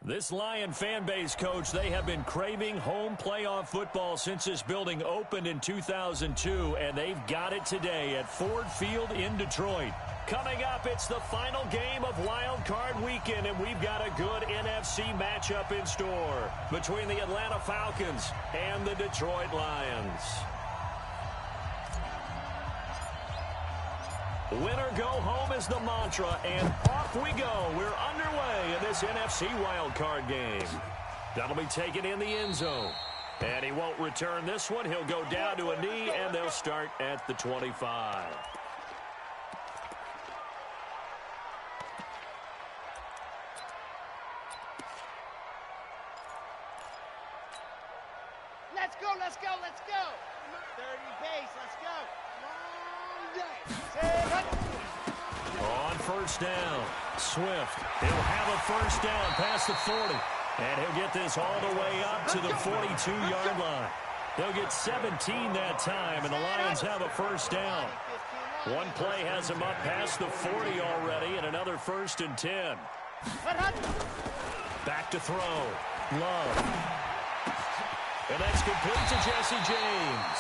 This Lion fan base, Coach, they have been craving home playoff football since this building opened in 2002, and they've got it today at Ford Field in Detroit. Coming up, it's the final game of Wild Card Weekend, and we've got a good NFC matchup in store between the Atlanta Falcons and the Detroit Lions. Winner go home is the mantra, and off we go. We're underway in this NFC wildcard game. That'll be taken in the end zone. And he won't return this one. He'll go down to a knee, and they'll start at the 25. Let's go, let's go, let's go. 30 pace, let's go. Long day. On first down, Swift. He'll have a first down past the 40. And he'll get this all the way up to the 42-yard line. They'll get 17 that time, and the Lions have a first down. One play has him up past the 40 already, and another 1st and 10. Back to throw. Love. And that's complete to Jesse James.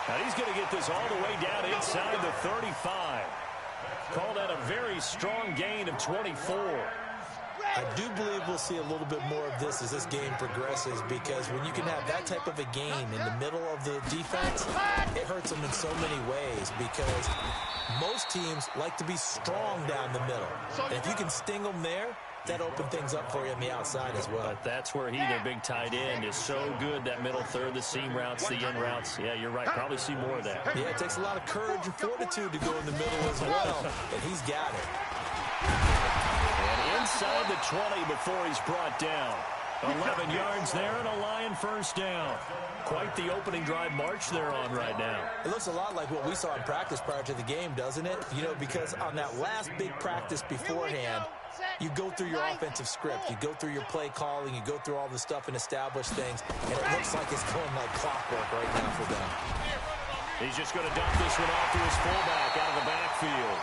And he's going to get this all the way down inside the 35. Call that a very strong gain of 24. I do believe we'll see a little bit more of this as this game progresses, because when you can have that type of a game in the middle of the defense, it hurts them in so many ways, because most teams like to be strong down the middle. And if you can sting them there, that opens things up for you on the outside as well. But that's where their big tight end, is so good, that middle third, the seam routes, the in routes. Yeah, you're right. Probably see more of that. Yeah, it takes a lot of courage and fortitude to go in the middle as well, and he's got it. And inside the 20 before he's brought down. 11 yards there and a Lion first down. Quite the opening drive march they're on right now. It looks a lot like what we saw in practice prior to the game, doesn't it? You know, because on that last big practice beforehand, you go through your offensive script, you go through your play calling, you go through all the stuff and establish things, and it looks like it's going like clockwork right now for them. He's just going to dump this one off to his fullback out of the backfield.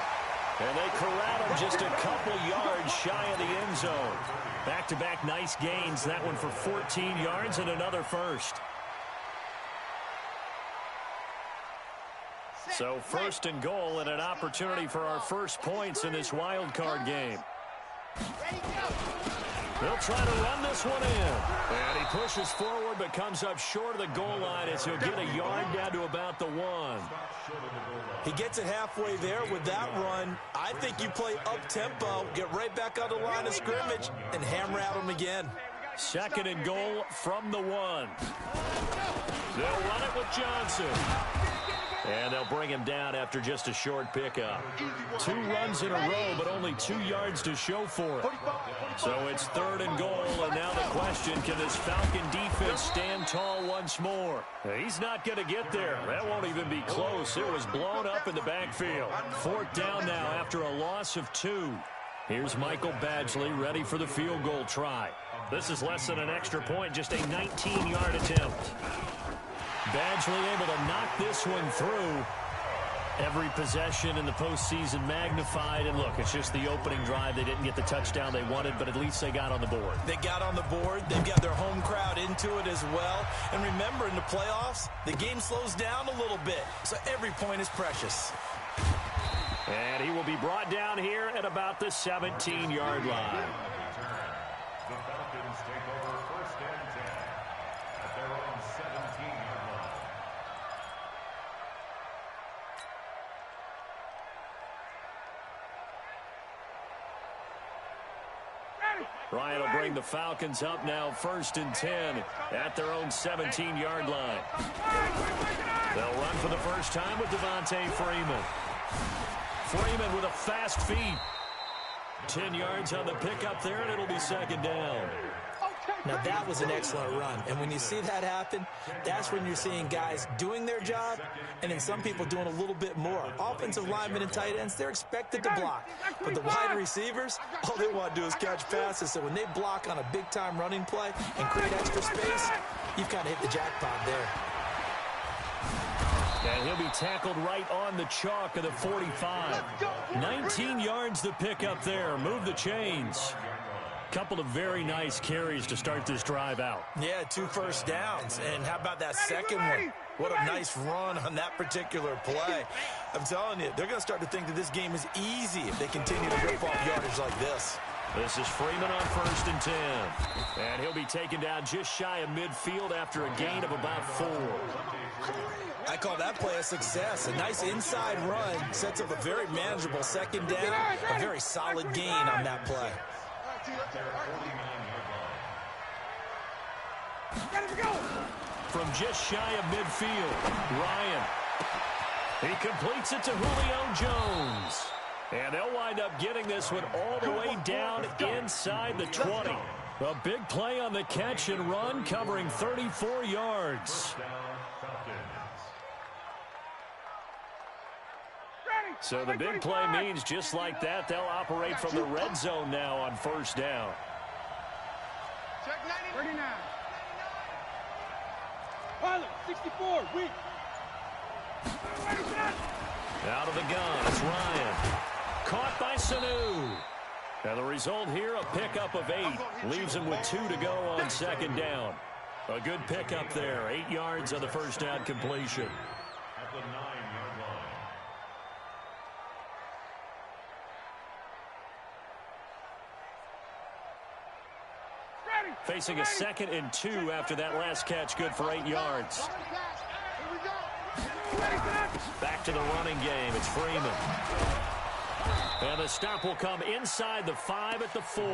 And they corral him just a couple yards shy of the end zone. Back-to-back nice gains. That one for 14 yards and another first. So 1st and goal and an opportunity for our first points in this wild card game. They'll try to run this one in. And he pushes forward but comes up short of the goal line as he'll get a yard down to about the 1. He gets it halfway there with that run. I think you play up-tempo, get right back on the line of scrimmage, and hammer at him again. 2nd and goal from the 1. They'll run it with Johnson. And they'll bring him down after just a short pickup. 2 runs in a row, but only 2 yards to show for it. So it's 3rd and goal, and now the question, can this Falcon defense stand tall once more? He's not going to get there. That won't even be close. It was blown up in the backfield. 4th down now after a loss of 2. Here's Michael Badgley ready for the field goal try. This is less than an extra point, just a 19-yard attempt. Badgley able to knock this one through. Every possession in the postseason magnified. And look, it's just the opening drive. They didn't get the touchdown they wanted, but at least they got on the board. They got on the board. They've got their home crowd into it as well. And remember, in the playoffs, the game slows down a little bit. So every point is precious. And he will be brought down here at about the 17-yard line. The Falcons take over 1st and 10 at their own 17-yard line. Ryan will bring the Falcons up now 1st and 10 at their own 17-yard line. They'll run for the first time with Devontae Freeman. Freeman with a fast feet. 10 yards on the pickup there, and it'll be 2nd down. Now, that was an excellent run. And when you see that happen, that's when you're seeing guys doing their job and then some people doing a little bit more. Offensive linemen and tight ends, they're expected to block. But the wide receivers, all they want to do is catch passes. So when they block on a big-time running play and create extra space, you've kind of hit the jackpot there. And he'll be tackled right on the chalk of the 45. 19 yards to pick up there. Move the chains. Couple of very nice carries to start this drive out. Yeah, 2 first downs. And how about that second one? What a nice run on that particular play. I'm telling you, they're going to start to think that this game is easy if they continue to rip off yardage like this. This is Freeman on 1st and 10. And he'll be taken down just shy of midfield after a gain of about 4. I call that play a success. A nice inside run sets up a very manageable second down. A very solid gain on that play. From just shy of midfield, Ryan. He completes it to Julio Jones. And they'll wind up getting this one all the way down inside the 20. A big play on the catch and run, covering 34 yards. So the big play means just like that, they'll operate from the red zone now on 1st down. Check 39. Pilot, 64, weak. Out of the gun, it's Ryan. Caught by Sanu. And the result here, a pickup of 8. Leaves him with 2 to go on 2nd down. A good pickup there. 8 yards on the 1st down completion. At the 9-yard line. Facing a 2nd and 2 after that last catch, good for 8 yards. Back to the running game. It's Freeman. And the stop will come inside the 5 at the 4.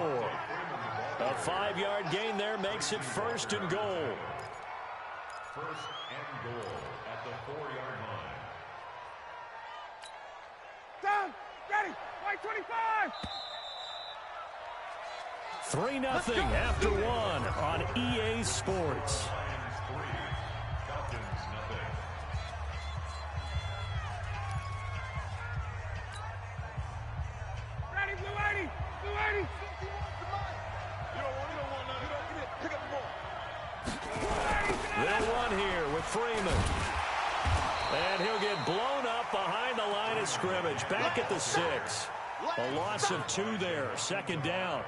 A 5-yard gain there makes it 1st and goal. 1st and goal at the 4-yard line. Down, ready, white 25. 3-0 after 1 on EA Sports. Lions 3, Falcons nothing. Ready, blue 80, blue 80. You don't want none. You don't get it. Pick up the ball. They'll run here with Freeman. And he'll get blown up behind the line of scrimmage. Back at the 6. A loss of 2 there. 2nd down.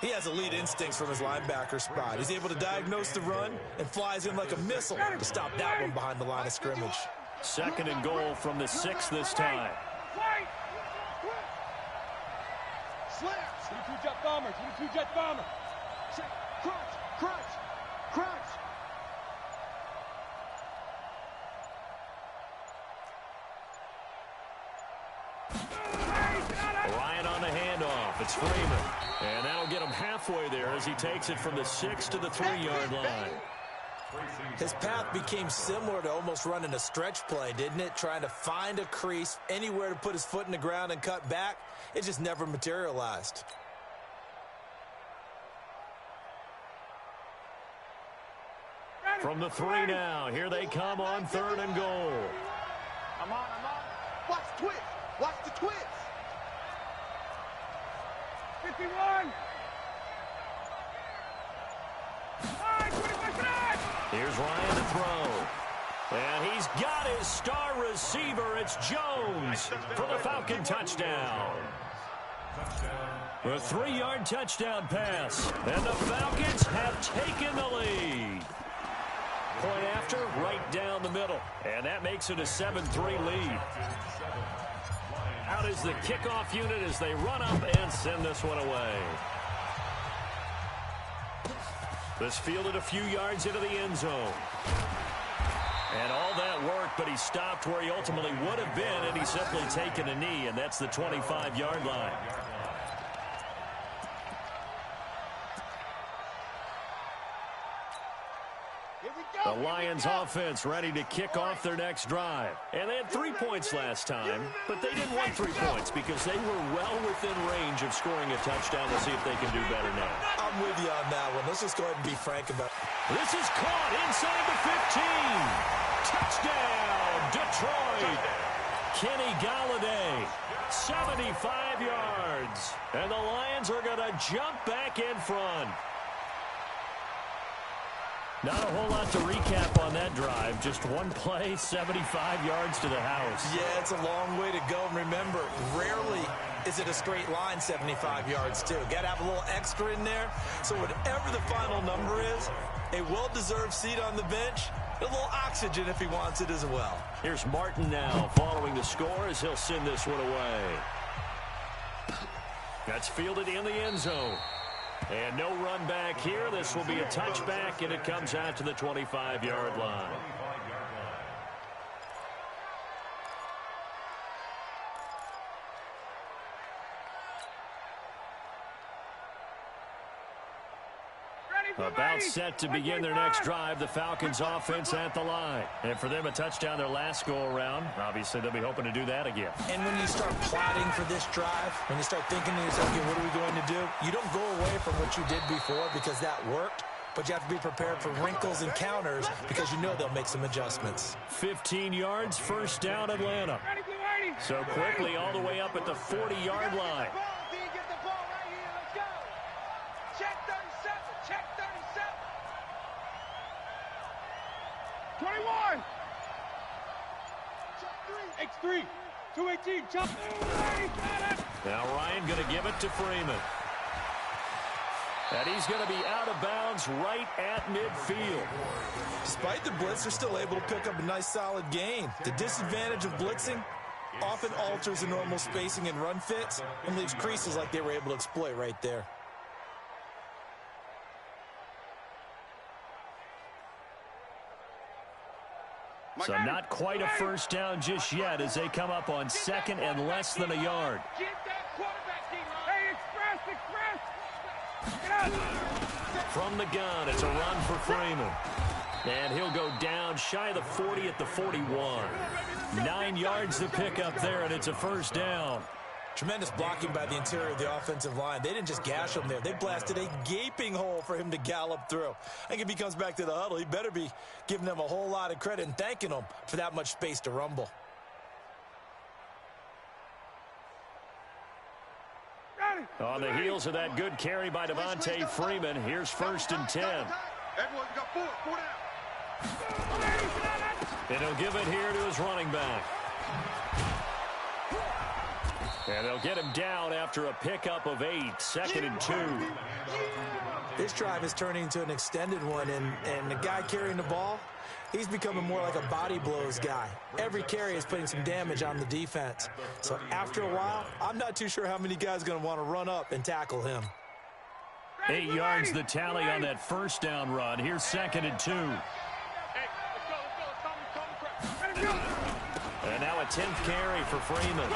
He has elite instincts from his linebacker spot. He's able to diagnose the run and flies in like a missile to stop that one behind the line of scrimmage. 2nd and goal from the 6 this time. Slap. 22 jet bomber, 22 jet bomber. Crunch. Ryan on the handoff. It's Freeman. And that'll get him halfway there as he takes it from the 6 to the 3-yard line. His path became similar to almost running a stretch play, didn't it? Trying to find a crease, anywhere to put his foot in the ground and cut back. It just never materialized. From the 3 now, here they come on 3rd and goal. I'm on. Watch the twist. Watch the twist. 51. Here's Ryan to throw. And he's got his star receiver. It's Jones for the Falcon touchdown. A 3-yard touchdown pass. And the Falcons have taken the lead. Point after, right down the middle. And that makes it a 7-3 lead. Out is the kickoff unit as they run up and send this one away. This fielded a few yards into the end zone. And all that work, but he stopped where he ultimately would have been, and he's simply taken a knee, and that's the 25-yard line. The Lions offense ready to kick off their next drive. And they had 3 points last time, but they didn't want 3 points because they were well within range of scoring a touchdown. We'll see if they can do better now. I'm with you on that one. Let's just go ahead and be frank about it. This is caught inside the 15. Touchdown, Detroit. Kenny Galladay, 75 yards. And the Lions are going to jump back in front. Not a whole lot to recap on that drive. Just one play, 75 yards to the house. Yeah, it's a long way to go. And remember, rarely is it a straight line 75 yards, too? Got to have a little extra in there. So whatever the final number is, a well-deserved seat on the bench, a little oxygen if he wants it as well. Here's Martin now following the score as he'll send this one away. That's fielded in the end zone. And no run back here. This will be a touchback, and it comes out to the 25-yard line. About set to begin their next drive, the Falcons offense at the line. And for them, a touchdown their last go-around. Obviously, they'll be hoping to do that again. And when you start plotting for this drive, when you start thinking to yourself, okay, what are we going to do? You don't go away from what you did before because that worked, but you have to be prepared for wrinkles and counters because you know they'll make some adjustments. 15 yards, first down, Atlanta. So quickly all the way up at the 40-yard line. X3, 218, jump. Now Ryan going to give it to Freeman. And he's going to be out of bounds right at midfield. Despite the blitz, they're still able to pick up a nice solid gain. The disadvantage of blitzing often alters the normal spacing and run fits and leaves creases like they were able to exploit right there. So not quite a first down just yet as they come up on second and less than a yard. Hey, express. Get out. From the gun, it's a run for Freeman. And he'll go down shy of the 40 at the 41. 9 yards to pick up there, and it's a first down. Tremendous blocking by the interior of the offensive line. They didn't just gash him there. They blasted a gaping hole for him to gallop through. I think if he comes back to the huddle, he better be giving them a whole lot of credit and thanking them for that much space to rumble. On the heels of that good carry by Devontae Freeman, here's first and 10. Everyone's got four down. And he'll give it here to his running back. And they'll get him down after a pickup of 8, second and 2. This drive is turning into an extended one, and the guy carrying the ball, he's becoming more like a body blows guy. Every carry is putting some damage on the defense. So after a while, I'm not too sure how many guys are going to want to run up and tackle him. 8 yards the tally on that first down run. Here's second and 2. And now a 10th carry for Freeman.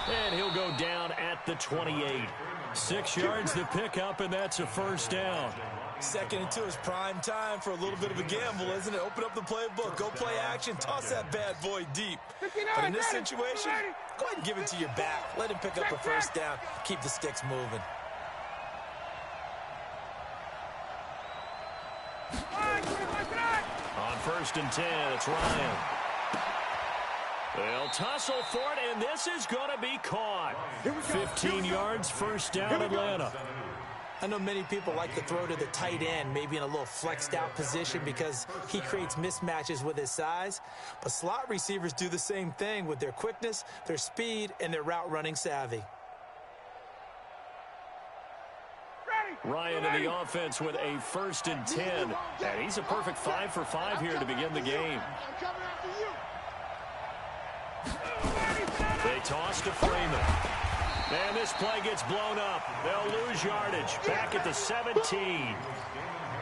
And he'll go down at the 28. 6 yards to pick up, and that's a first down. Second and 2 is prime time for a little bit of a gamble, isn't it? Open up the playbook, go play action, toss that bad boy deep. But in this situation, go ahead and give it to your back. Let him pick up a first down. Keep the sticks moving. On first and 10, it's Ryan. They'll tussle for it, and this is going to be caught. 15 yards, first down, Atlanta. I know many people like to throw to the tight end, maybe in a little flexed out position because he creates mismatches with his size. But slot receivers do the same thing with their quickness, their speed, and their route running savvy. Ryan in the offense with a first and 10. And he's a perfect 5 for 5 here to begin the game. They toss to Freeman. And this play gets blown up. They'll lose yardage back at the 17.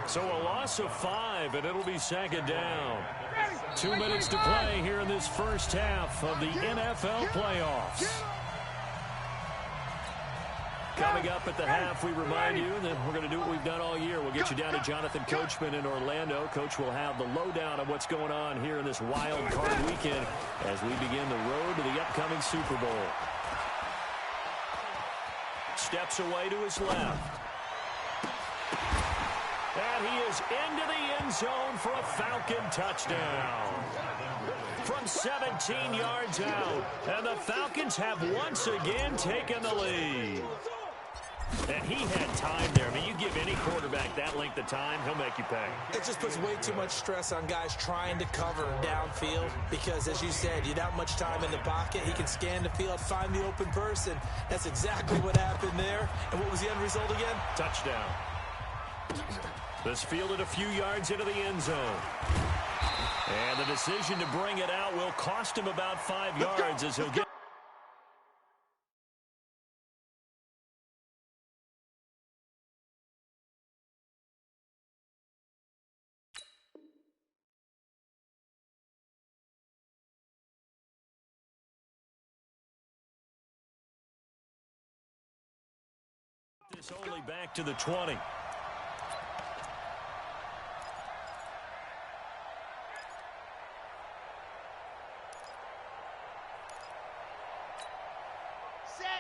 So a loss of 5, and it'll be second down. 2 minutes to play here in this first half of the NFL playoffs. Coming up at the half, we remind you that we're going to do what we've done all year. We'll get you down to Jonathan Coachman in Orlando. Coach will have the lowdown of what's going on here in this wild card weekend as we begin the road to the upcoming Super Bowl. Steps away to his left. And he is into the end zone for a Falcon touchdown. From 17 yards out. And the Falcons have once again taken the lead. And he had time there. I mean, you give any quarterback that length of time, he'll make you pay. It just puts way too much stress on guys trying to cover downfield because, as you said, you have that much time in the pocket. He can scan the field, find the open person. That's exactly what happened there. And what was the end result again? Touchdown. This fielded a few yards into the end zone. And the decision to bring it out will cost him about 5 yards as he'll get this only back to the 20.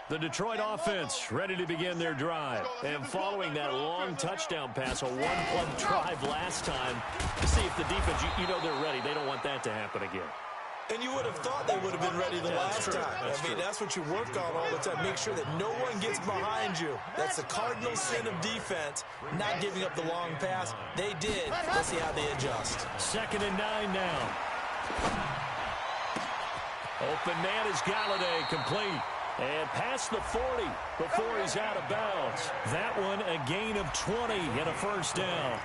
The Detroit offense ready to begin their drive. And following that long touchdown pass, a one-play drive last time, to see if the defense, you know they're ready. They don't want that to happen again. And you would have thought they would have been ready the last time. I mean, that's what you work on all the time. Make sure that no one gets behind you. That's the cardinal sin of defense, not giving up the long pass. They did. Let's see how they adjust. 2nd and 9 now. Open man is Galladay, complete. And past the 40 before he's out of bounds. That one a gain of 20 and a first down.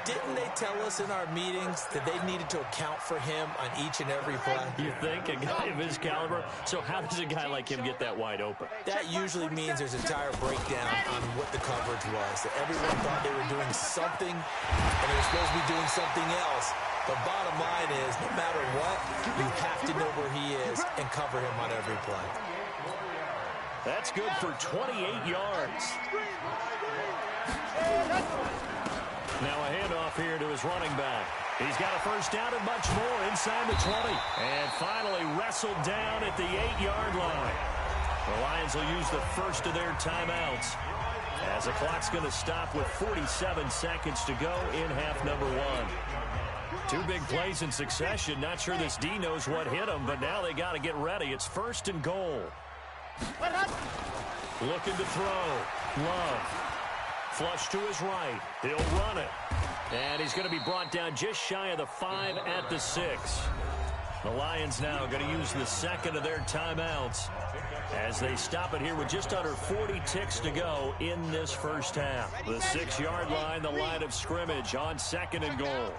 Didn't they tell us in our meetings that they needed to account for him on each and every play? You think? A guy of his caliber? So how does a guy like him get that wide open? That usually means there's an entire breakdown on what the coverage was. That everyone thought they were doing something, and they were supposed to be doing something else. But bottom line is, no matter what, you have to know where he is and cover him on every play. That's good for 28 yards. Now a handoff here to his running back. He's got a first down and much more inside the 20. And finally wrestled down at the 8-yard line. The Lions will use the first of their timeouts as the clock's going to stop with 47 seconds to go in half number 1. 2 big plays in succession. Not sure this D knows what hit him, but now they got to get ready. It's 1st and goal. Looking to throw. Love. Flush to his right. He'll run it. And he's going to be brought down just shy of the 5 at the 6. The Lions now going to use the second of their timeouts as they stop it here with just under 40 ticks to go in this first half. The 6-yard line, the line of scrimmage on 2nd and goal.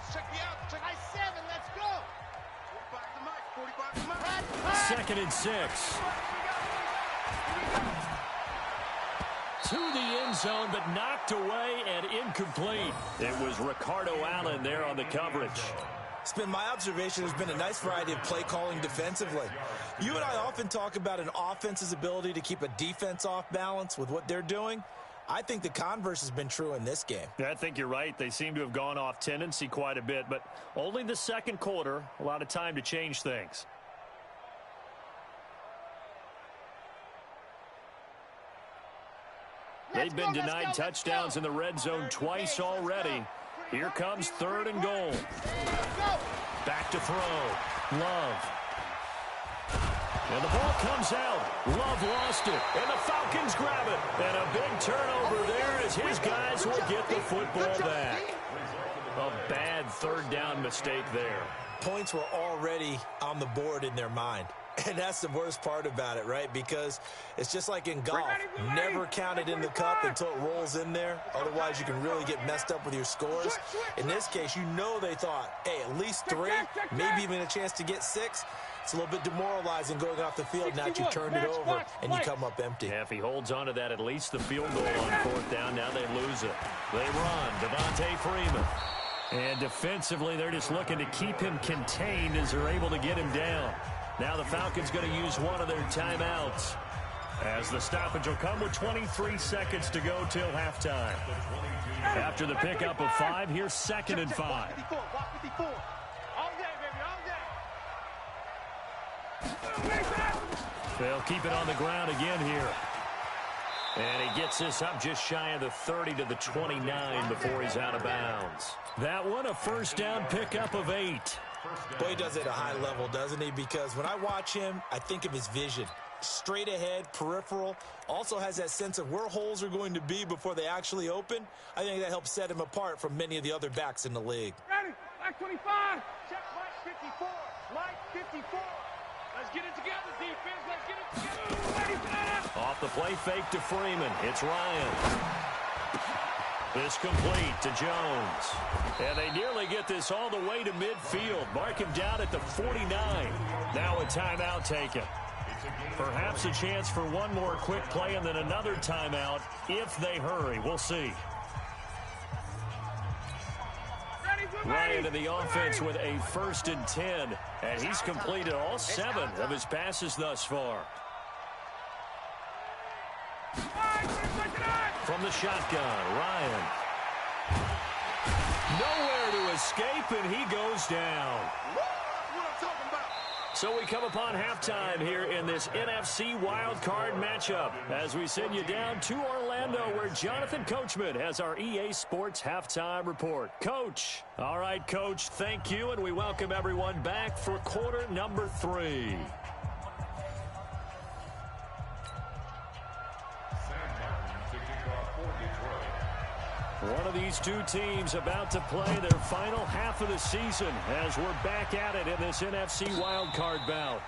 2nd and 6. To the end zone, but knocked away and incomplete. It was Ricardo Allen there on the coverage. It's been my observation there's been a nice variety of play calling defensively. You and I often talk about an offense's ability to keep a defense off balance with what they're doing. I think the converse has been true in this game. Yeah, I think you're right. They seem to have gone off tendency quite a bit, but only the second quarter, a lot of time to change things. They've been denied touchdowns in the red zone twice already. Here comes 3rd and goal. Back to throw. Love. And the ball comes out. Love lost it. And the Falcons grab it. And a big turnover there as his guys will get the football back. A bad 3rd down mistake there. Points were already on the board in their mind. And that's the worst part about it, right? Because it's just like in golf. Never count it in the cup until it rolls in there. Otherwise, you can really get messed up with your scores. In this case, you know they thought, hey, at least 3, maybe even a chance to get 6. It's a little bit demoralizing going off the field. Now you turned it over and you come up empty. Yeah, if he holds on to that, at least the field goal on 4th down. Now they lose it. They run. Devontae Freeman. And defensively, they're just looking to keep him contained as they're able to get him down. Now the Falcons going to use one of their timeouts as the stoppage will come with 23 seconds to go till halftime. After the pickup of 5, here's 2nd and 5. They'll keep it on the ground again here. And he gets this up just shy of the 30 to the 29 before he's out of bounds. That one, a first down pickup of 8. Boy, he does it at a high level, doesn't he? Because when I watch him, I think of his vision. straight ahead, peripheral, also has that sense of where holes are going to be before they actually open. I think that helps set him apart from many of the other backs in the league. Ready? Mike 25. Check Mike 54. Mike 54. Let's get it together, defense. Let's get it together. Ready for that? Off the play fake to Freeman. It's Ryan. This complete to Jones. And they nearly get this all the way to midfield. Mark him down at the 49. Now a timeout taken. Perhaps a chance for one more quick play and then another timeout if they hurry. We'll see. Ryan in the offense with a 1st and 10. And he's completed all 7 of his passes thus far. From the shotgun, Ryan. Nowhere to escape, and he goes down. So we come upon halftime here in this NFC wildcard matchup as we send you down to Orlando where Jonathan Coachman has our EA Sports halftime report. Coach. All right, Coach, thank you, and we welcome everyone back for quarter number 3. One of these two teams about to play their final half of the season as we're back at it in this NFC wildcard bout.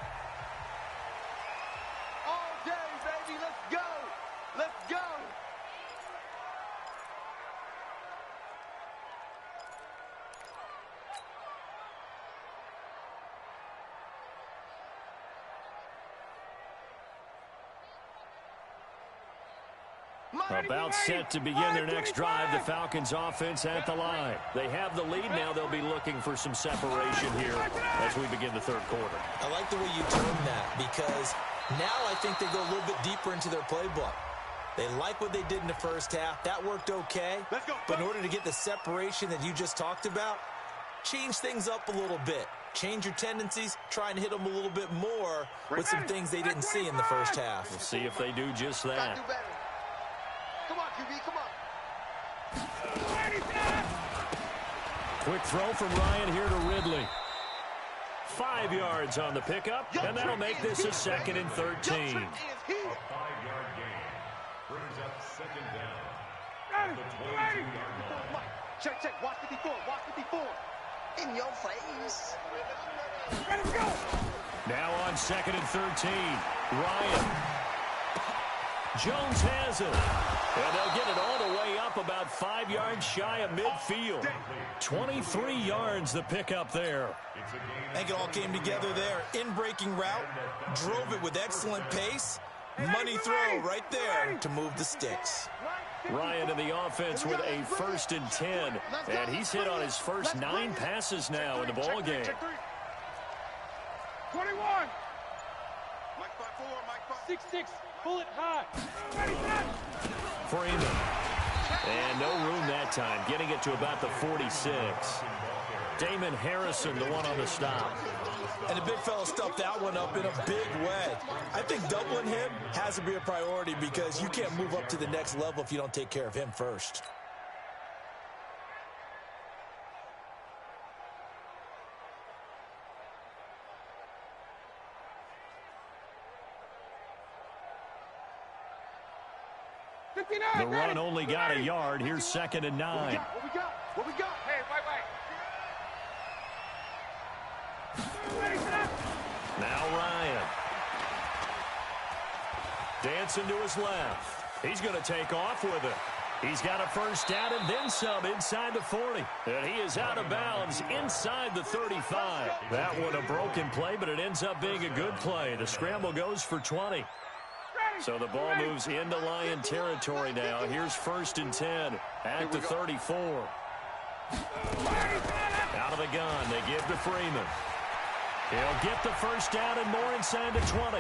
All day, baby. Let's go. Let's go. About set to begin their next drive, the Falcons offense at the line. They have the lead now. They'll be looking for some separation here as we begin the third quarter. I like the way you term that because now I think they go a little bit deeper into their playbook. They like what they did in the first half. That worked okay. But in order to get the separation that you just talked about, change things up a little bit. Change your tendencies, try and hit them a little bit more with some things they didn't see in the first half. We'll see if they do just that. Come on, QB, come on. Quick throw from Ryan here to Ridley. 5 yards on the pickup, and that'll make this a 2nd and 13. A 5-yard gain brings up 2nd down. The 22-yard line. Check, check. Watch 54. Watch 54. In your face. Ready to go. Now on 2nd and 13. Ryan. Jones has it. And they'll get it all the way up about 5 yards shy of midfield. 23 yards the pickup there. I think it all came together there. In-breaking route, drove it with excellent pace. Money throw right there to move the sticks. Ryan in the offense with a 1st and 10. And he's hit on his first 9 passes now in the ball game. 21. Mike 5-4, Mike 6-6. Pull it high. Ready, set. Freeman. And no room that time, getting it to about the 46. Damon Harrison, the one on the stop. And the big fella stuffed that one up in a big way. I think doubling him has to be a priority because you can't move up to the next level if you don't take care of him first. The run only got a yard. Here's 2nd and 9. What we got? What we got? Hey, wait. Ready, set. Now Ryan. Dancing to his left. He's going to take off with it. He's got a 1st down and then some inside the 40. And he is out of bounds inside the 35. That one a broken play, but it ends up being a good play. The scramble goes for 20. So the ball moves into Lion territory now. Here's 1st and 10 at the 34. Out of the gun, they give to Freeman. He'll get the 1st down and more inside the 20.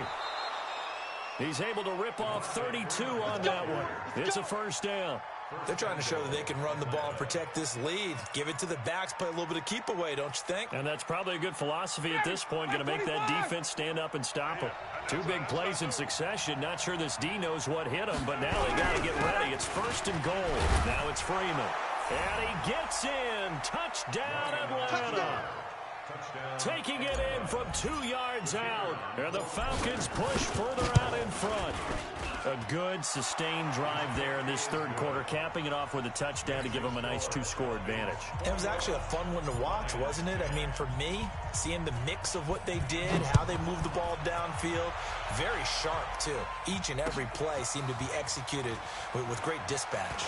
He's able to rip off 32 on that one. It's a 1st down. They're trying to show that they can run the ball and protect this lead. Give it to the backs, play a little bit of keep away, don't you think? And that's probably a good philosophy at this point, going to make that defense stand up and stop them. 2 big plays in succession. Not sure this D knows what hit him, but now they got to get ready. It's 1st and goal. Now it's Freeman. And he gets in. Touchdown, Atlanta. Taking it in from 2 yards out. And the Falcons push further out in front. A good, sustained drive there in this third quarter, capping it off with a touchdown to give them a nice 2-score advantage. It was actually a fun one to watch, wasn't it? I mean, for me, seeing the mix of what they did, how they moved the ball downfield, very sharp, too. Each and every play seemed to be executed with great dispatch.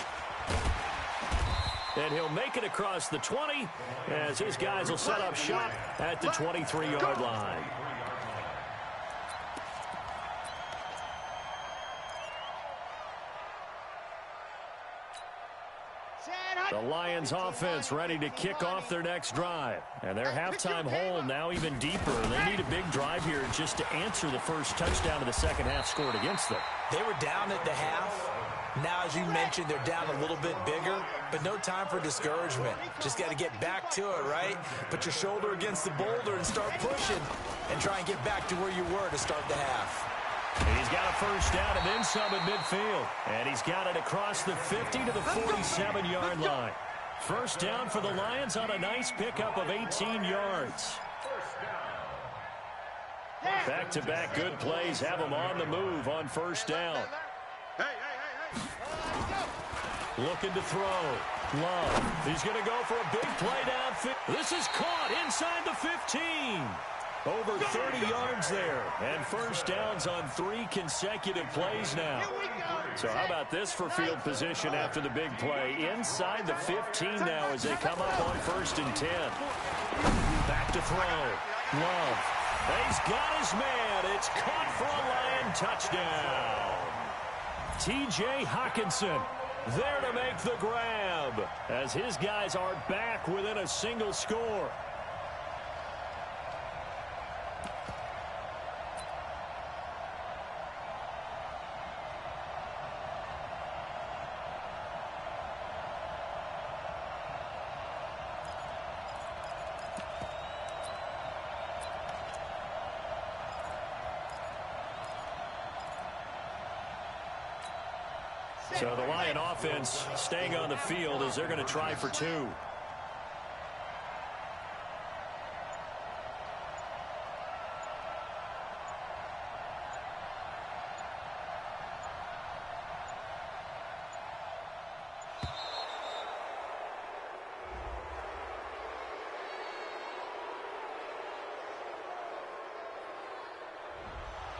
And he'll make it across the 20 as his guys will set up shop at the 23-yard line. The Lions offense ready to kick off their next drive. And their halftime hole now even deeper. They need a big drive here just to answer the first touchdown of the second half scored against them. They were down at the half. Now, as you mentioned, they're down a little bit bigger, but no time for discouragement. Just got to get back to it, right? Put your shoulder against the boulder and start pushing and try and get back to where you were to start the half. He's got a first down and then some at midfield. And he's got it across the 50 to the 47-yard line. First down for the Lions on a nice pickup of 18 yards. Back-to-back good plays have them on the move on first down. Looking to throw. Love. He's going to go for a big play downfield. This is caught inside the 15. Over 30 yards there. And first downs on 3 consecutive plays now. So how about this for field position after the big play? Inside the 15 now as they come up on 1st and 10. Back to throw. Love. He's got his man. It's caught for a Lion touchdown. T.J. Hockenson there to make the grab as his guys are back within a single score. So the Lion offense staying on the field as they're going to try for 2.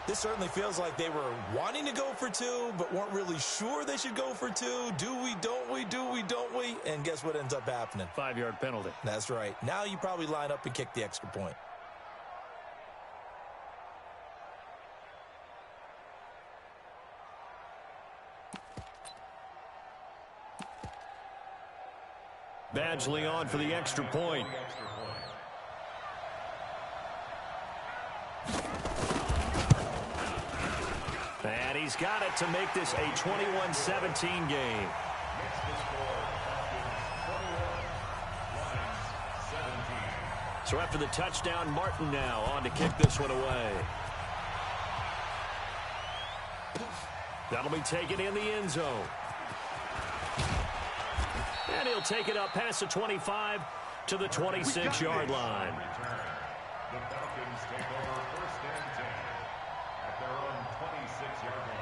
This certainly feels like they were wanting to go for 2, but weren't really sure they should go for 2. Do we, don't we, do we, don't we? And guess what ends up happening? 5-yard penalty. That's right. Now you probably line up and kick the extra point. Badgley on for the extra point. And he's got it to make this a 21-17 game. So after the touchdown, Martin now on to kick this one away. That'll be taken in the end zone. And he'll take it up past the 25 to the 26-yard line. The Falcons take over 1st and 10 at their own 26-yard line.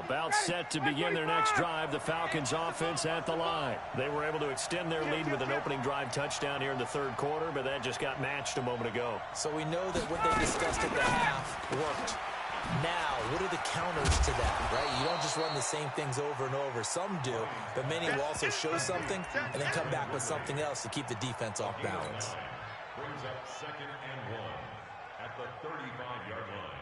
About set to begin their next drive, the Falcons offense at the line. They were able to extend their lead with an opening drive touchdown here in the third quarter, but that just got matched a moment ago. So we know that what they discussed at the half worked. Now, what are the counters to that, right? You don't just run the same things over and over. Some do, but many will also show something and then come back with something else to keep the defense off balance. Brings up 2nd and 1 at the 35-yard line.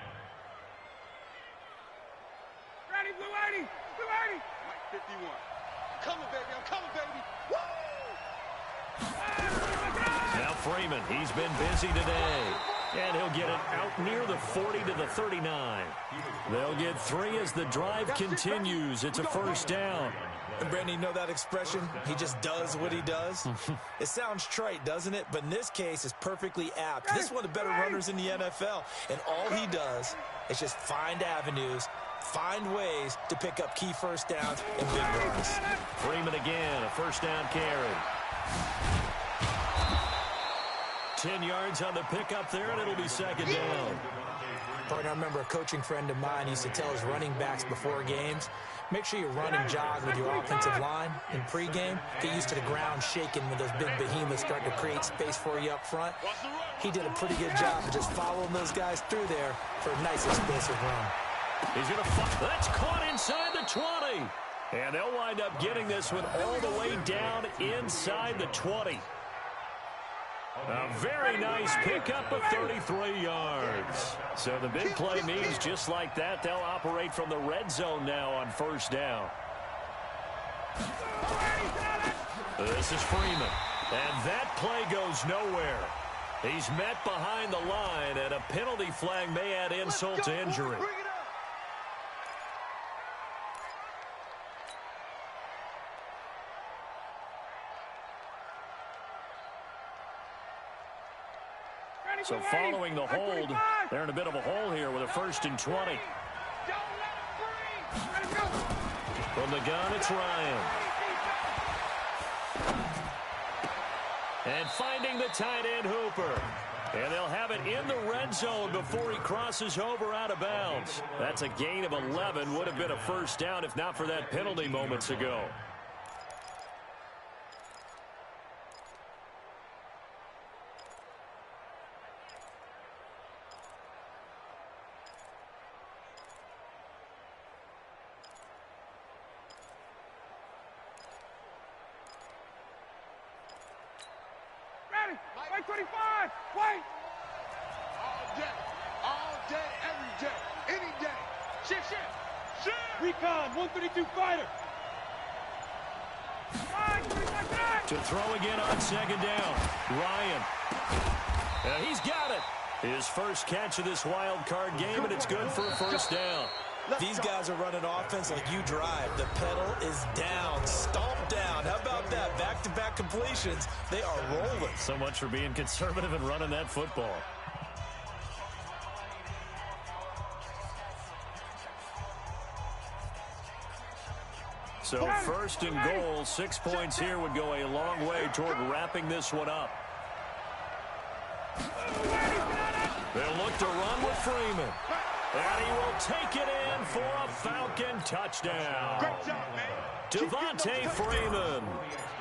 Ready, Blue 80! Blue 80! Mike 51. I'm coming, baby. I'm coming, baby. Woo! Now Freeman, he's been busy today. And he'll get it out near the 40 to the 39. They'll get 3 as the drive continues. It's a first down. And Brandon, you know that expression? He just does what he does? It sounds trite, doesn't it? But in this case, it's perfectly apt. This is one of the better runners in the NFL. And all he does is just find avenues, find ways to pick up key first downs and big runs. Freeman again, a first down carry. 10 yards on the pickup there, and it'll be second down. I remember a coaching friend of mine used to tell his running backs before games, make sure you run and jog with your offensive line in pregame. Get used to the ground shaking when those big behemoths start to create space for you up front. He did a pretty good job of just following those guys through there for a nice explosive run. He's going to fight. That's caught inside the 20. And they'll wind up getting this one all the way down inside the 20. A very nice pickup of 33 yards. So the big play means just like that, they'll operate from the red zone now on first down. This is Freeman. And that play goes nowhere. He's met behind the line, and a penalty flag may add insult to injury. So following the hold, they're in a bit of a hole here with a 1st and 20. From the gun, it's Ryan. And finding the tight end, Hooper. And they'll have it in the red zone before he crosses over out of bounds. That's a gain of 11. Would have been a first down if not for that penalty moments ago. Wait, 25! Wait! All day, every day, any day. Shift! Recon, 132 fighter. To throw again on second down. Ryan. And he's got it. His first catch of this wild card game, and it's good for a first down. These guys are running offense like you drive. The pedal is down, stomped down. How about that? Back-to-back completions. They are rolling. So much for being conservative and running that football. So 1st and goal, 6 points here would go a long way toward wrapping this one up. They'll look to run with Freeman. And he will take it in for a Falcon touchdown. Great job, man. Devontae Freeman,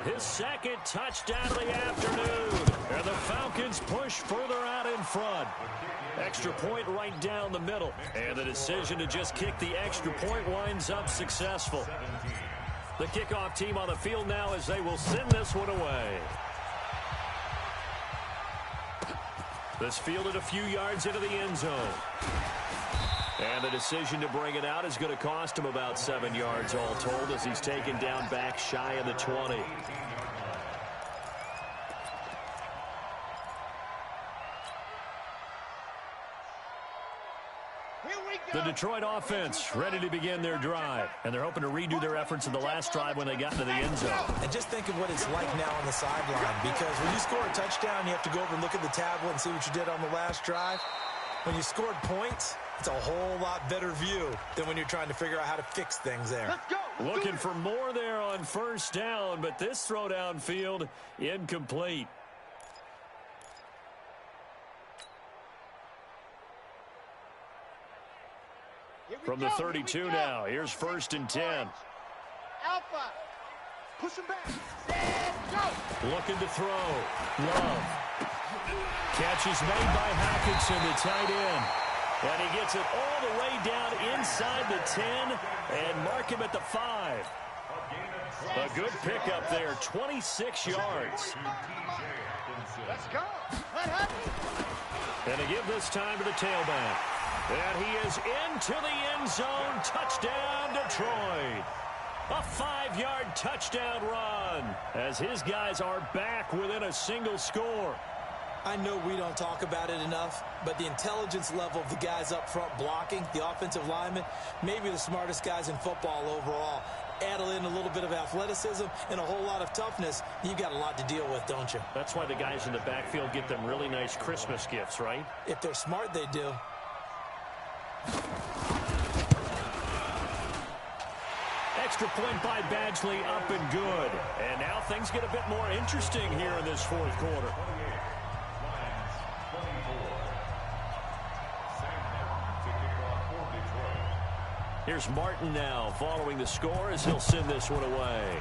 his 2nd touchdown of the afternoon. And the Falcons push further out in front. Extra point right down the middle. And the decision to just kick the extra point winds up successful. The kickoff team on the field now as they will send this one away. This fielded a few yards into the end zone. And the decision to bring it out is going to cost him about 7 yards all told as he's taken down back shy of the 20. The Detroit offense ready to begin their drive. And they're hoping to redo their efforts in the last drive when they got into the end zone. And just think of what it's like now on the sideline. Because when you score a touchdown, you have to go over and look at the tablet and see what you did on the last drive. When you scored points, it's a whole lot better view than when you're trying to figure out how to fix things there. Let's go. Looking for more there on first down, but this throw downfield incomplete. From the 32 now, here's 1st and 10. Alpha. Push him back. Go. Looking to throw. Love. Catch is made by Hockenson, the tight end. And he gets it all the way down inside the 10 and mark him at the 5. A good pickup there, 26 yards. Let's go. And to give this time to the tailback. And he is into the end zone. Touchdown, Detroit. A 5-yard touchdown run as his guys are back within a single score. I know we don't talk about it enough, but the intelligence level of the guys up front blocking, the offensive linemen, maybe the smartest guys in football overall. Add in a little bit of athleticism and a whole lot of toughness, you've got a lot to deal with, don't you? That's why the guys in the backfield get them really nice Christmas gifts, right? If they're smart, they do. extra point by Badgley up and good. And now things get a bit more interesting here in this fourth quarter. Here's Martin now following the score as he'll send this one away.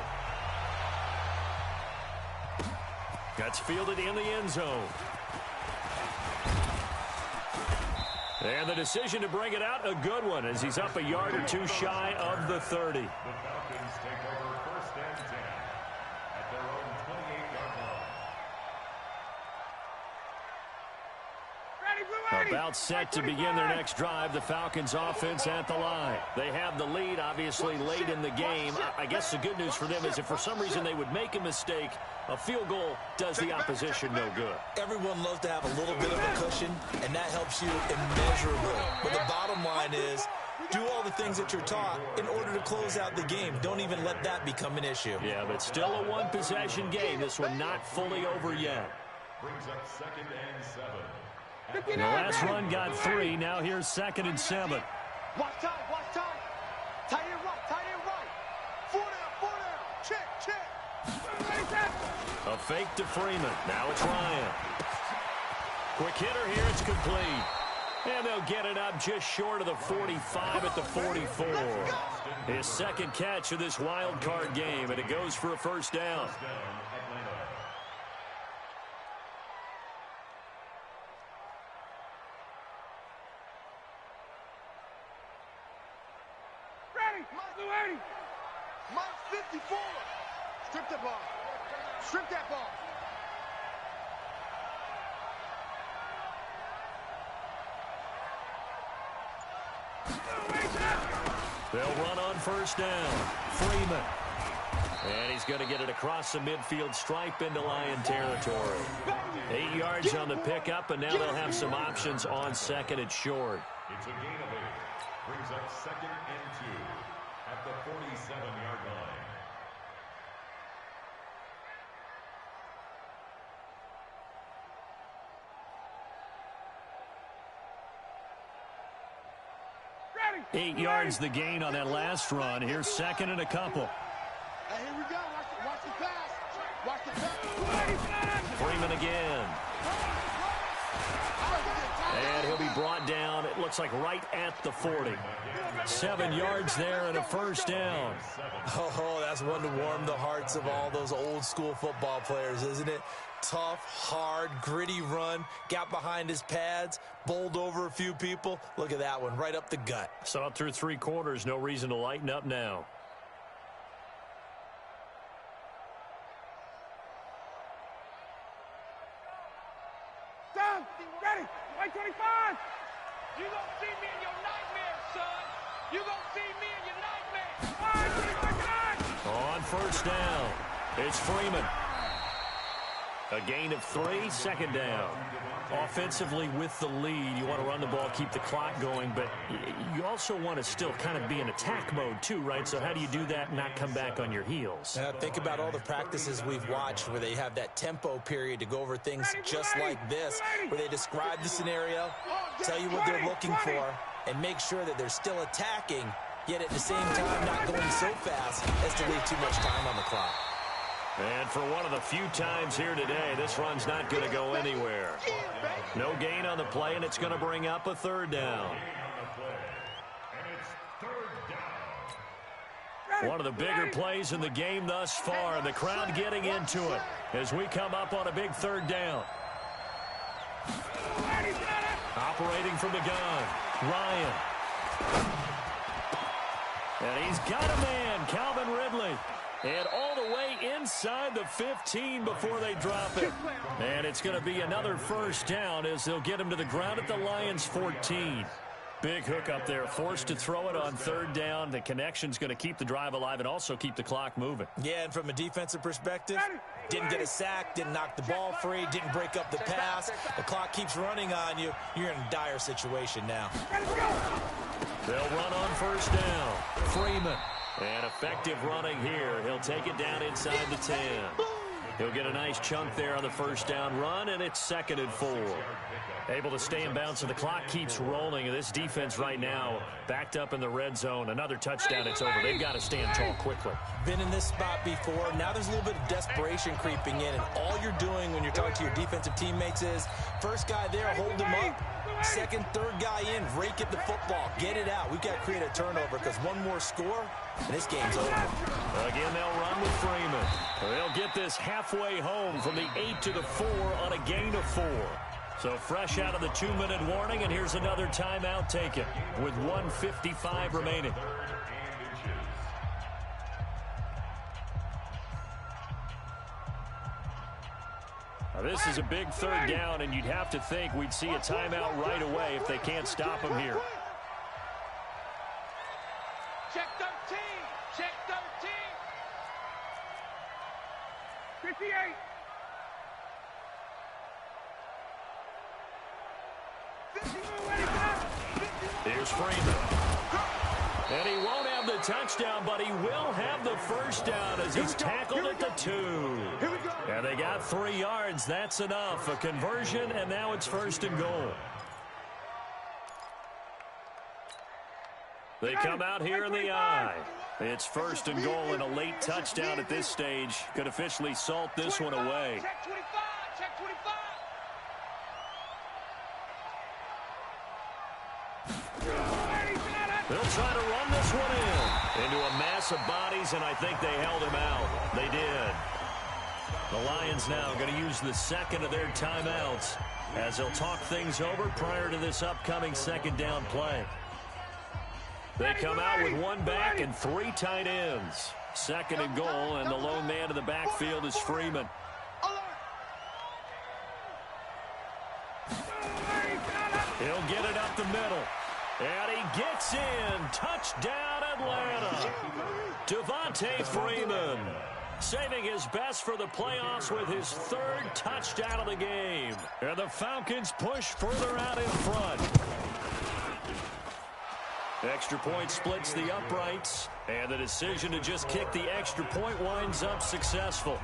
That's fielded in the end zone. And the decision to bring it out, a good one, as he's up a yard or two shy of the 30. The Falcons take over first and 10 at their own 28-yard line. About set to begin their next drive, the Falcons offense at the line. They have the lead, obviously, late in the game. I guess the good news for them is if for some reason they would make a mistake, a field goal does the opposition no good. Everyone loves to have a little bit of a cushion, and that helps you immeasurably. But the bottom line is, do all the things that you're taught in order to close out the game. Don't even let that become an issue. Yeah, but still a one-possession game. This one not fully over yet. Brings up 2nd and 7. The last run got 3. Now here's 2nd and 7. Watch time, watch time. Tight end right. 4 down. Check. A fake to Freeman. Now it's Ryan. Quick hitter here. It's complete. And they'll get it up just short of the 45 at the 44. His second catch of this wild card game, and it goes for a first down. Mike 54. Strip the ball. Strip that ball. They'll run on first down. Freeman. And he's going to get it across the midfield stripe into Lion territory. 8 yards on the pickup, and now they'll have some options on 2nd and short. It's a gain of 8. Brings up 2nd and 2 at the 47-yard line. Ready. 8 yards the gain on that last run. Here's 2nd and a couple. Hey, here we go. Watch the pass. Watch the pass. Freeman again. And he'll be brought down, it looks like right at the 40. 7 yards there and a first down. Oh, that's one to warm the hearts of all those old school football players, isn't it? Tough, hard, gritty run. Got behind his pads, bowled over a few people. Look at that one, right up the gut. Saw it through 3 quarters. No reason to lighten up now. Down. Ready. 25. You gonna see me in your nightmare, son. You gonna see me in your nightmare. On first down, it's Freeman. A gain of 3, 2nd down. Offensively with the lead, you want to run the ball, keep the clock going, but you also want to still kind of be in attack mode too, right? So how do you do that and not come back on your heels? Think about all the practices we've watched where they have that tempo period to go over things just like this, where they describe the scenario, tell you what they're looking for, and make sure that they're still attacking, yet at the same time not going so fast as to leave too much time on the clock. And for one of the few times here today, this run's not going to go anywhere. No gain on the play, and it's going to bring up a 3rd down. One of the bigger plays in the game thus far, and the crowd getting into it as we come up on a big 3rd down. Operating from the gun, Ryan. And he's got a man, Calvin Ridley. And all the way inside the 15 before they drop it. And it's going to be another first down as they'll get him to the ground at the Lions' 14. Big hook up there, forced to throw it on 3rd down. The connection's going to keep the drive alive and also keep the clock moving. Yeah, and from a defensive perspective, didn't get a sack, didn't knock the ball free, didn't break up the pass. The clock keeps running on you. You're in a dire situation now. They'll run on first down. Freeman. And effective running here. He'll take it down inside the 10. He'll get a nice chunk there on the first down run, and it's 2nd and 4. Able to stay in bounds, so the clock keeps rolling. This defense right now backed up in the red zone. Another touchdown, it's over. They've got to stand tall quickly. Been in this spot before. Now there's a little bit of desperation creeping in, and all you're doing when you're talking to your defensive teammates is first guy there, hold him up. Second, third guy in, rake at the football. Get it out. We've got to create a turnover because one more score, and this game's over. Again, they'll run with Freeman. They'll get this halfway home from the 8 to the 4 on a gain of 4. So fresh out of the 2-minute warning, and here's another timeout taken with 1:55 remaining. Now, this is a big 3rd down, and you'd have to think we'd see a timeout right away if they can't stop him here. Check 13. Check 13. 58. 51, ready, go. Here's Freeman. And he won't have the touchdown, but he will have the first down as he's tackled at the 2. And they got 3 yards. That's enough. A conversion, and now it's 1st and goal. They come out here in the I. It's 1st and goal, and a late touchdown at this stage could officially salt this one away. Check 25. Check 25. They'll try to run this one into a mass of bodies, and I think they held him out. They did. The Lions now going to use the 2nd of their timeouts as they'll talk things over prior to this upcoming 2nd down play. They come out with 1 back and 3 tight ends. 2nd and goal, and the lone man in the backfield is Freeman. He'll get it up the middle. And he gets in. Touchdown, Atlanta. Devontae Freeman saving his best for the playoffs with his 3rd touchdown of the game. And the Falcons push further out in front. Extra point splits the uprights, and the decision to just kick the extra point winds up successful.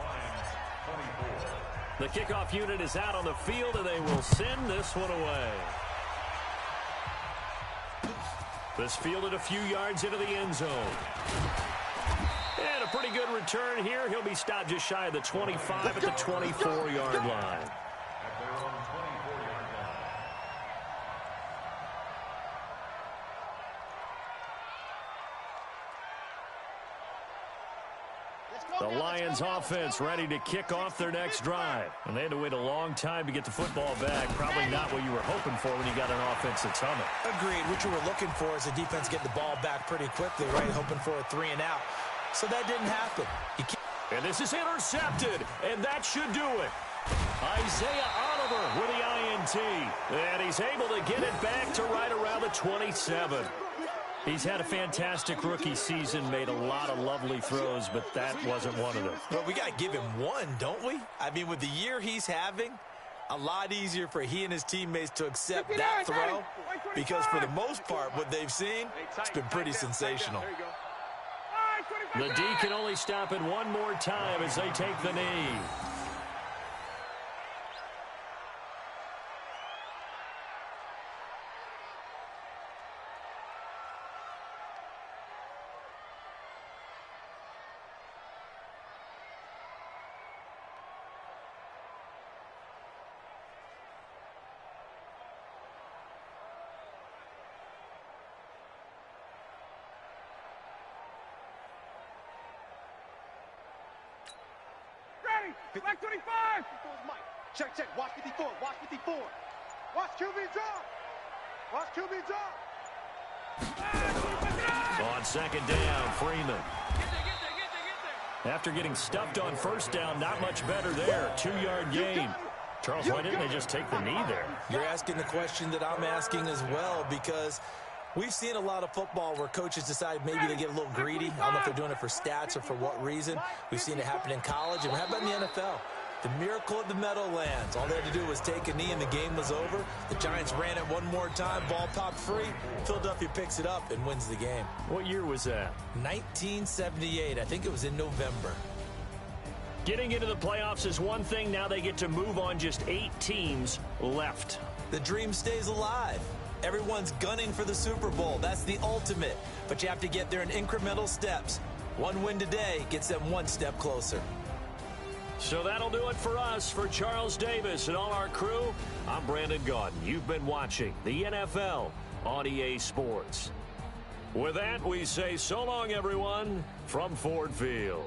The kickoff unit is out on the field, and they will send this one away. This fielded a few yards into the end zone. And a pretty good return here. He'll be stopped just shy of the 25 at the 24-yard line. The Lions offense ready to kick off their next drive. And they had to wait a long time to get the football back. Probably not what you were hoping for when you got an offense that's humming. Agreed. What you were looking for is the defense getting the ball back pretty quickly, right? Hoping for a 3 and out. So that didn't happen. And this is intercepted, and that should do it. Isaiah Oliver with the INT. And he's able to get it back to right around the 27. He's had a fantastic rookie season, made a lot of lovely throws, but that wasn't one of them. But we got to give him one, don't we? I mean, with the year he's having, a lot easier for he and his teammates to accept that throw because for the most part, what they've seen, it's been pretty sensational. The D can only stop it one more time as they take the knee. Black 25! Check, check. Watch 54. Watch 54. Watch QB drop! Watch QB drop! On 2nd down, Freeman. After getting stuffed on 1st down, not much better there. 2-yard gain. Charles, why didn't they just take the knee there? You're asking the question that I'm asking as well because we've seen a lot of football where coaches decide maybe they get a little greedy. I don't know if they're doing it for stats or for what reason. We've seen it happen in college, and how about in the NFL? The miracle of the Meadowlands. All they had to do was take a knee, and the game was over. The Giants ran it one more time. Ball popped free. Philadelphia picks it up and wins the game. What year was that? 1978. I think it was in November. Getting into the playoffs is one thing. Now they get to move on just 8 teams left. The dream stays alive. Everyone's gunning for the Super Bowl. That's the ultimate. But you have to get there in incremental steps. One win today gets them one step closer. So that'll do it for us. For Charles Davis and all our crew, I'm Brandon Gaudin. You've been watching the NFL on EA Sports. With that, we say so long, everyone, from Ford Field.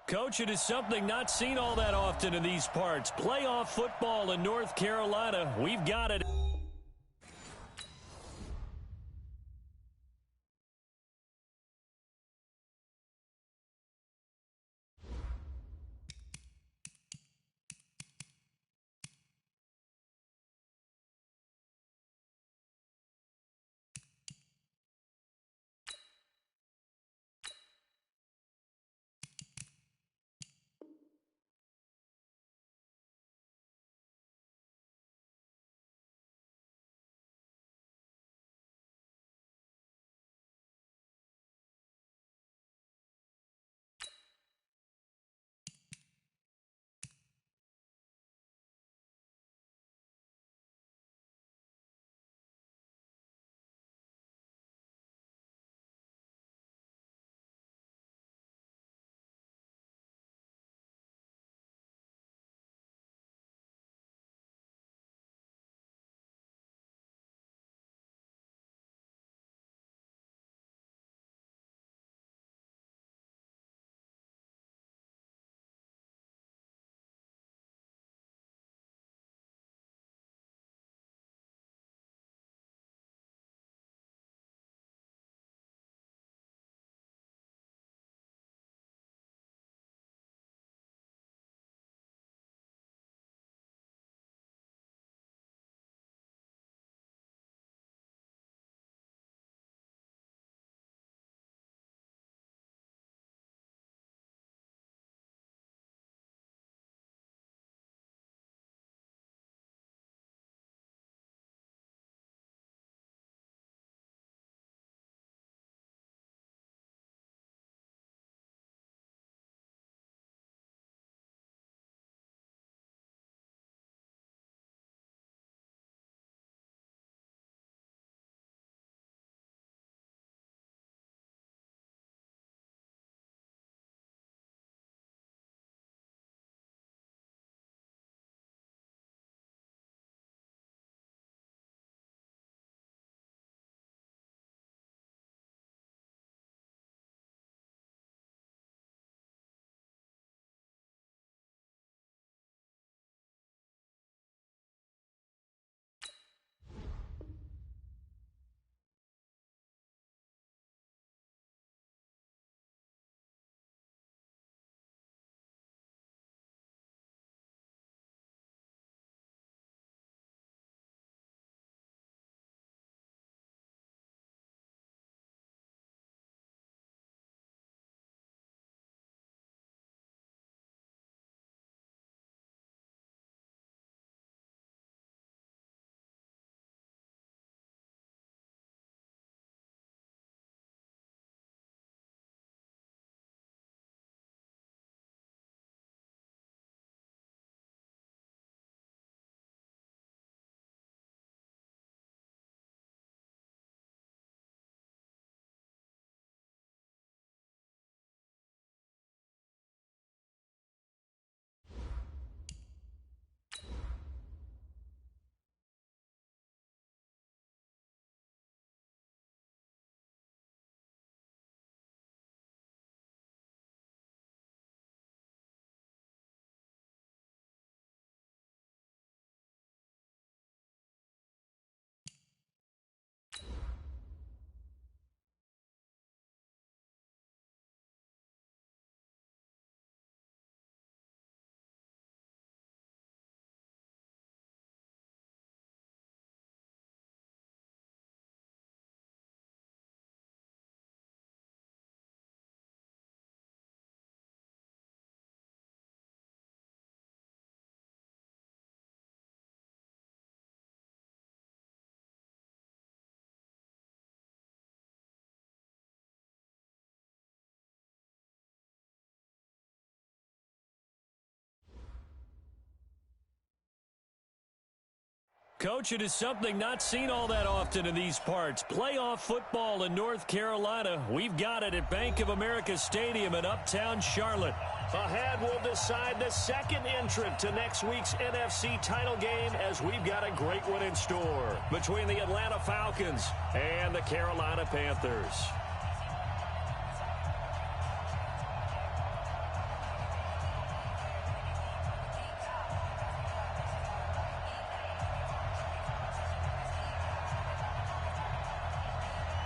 Coach, it is something not seen all that often in these parts. Playoff football in North Carolina. We've got it. Coach, it is something not seen all that often in these parts. Playoff football in North Carolina. We've got it at Bank of America Stadium in Uptown Charlotte. Ahead, we'll decide the second entrant to next week's NFC title game, as we've got a great one in store between the Atlanta Falcons and the Carolina Panthers.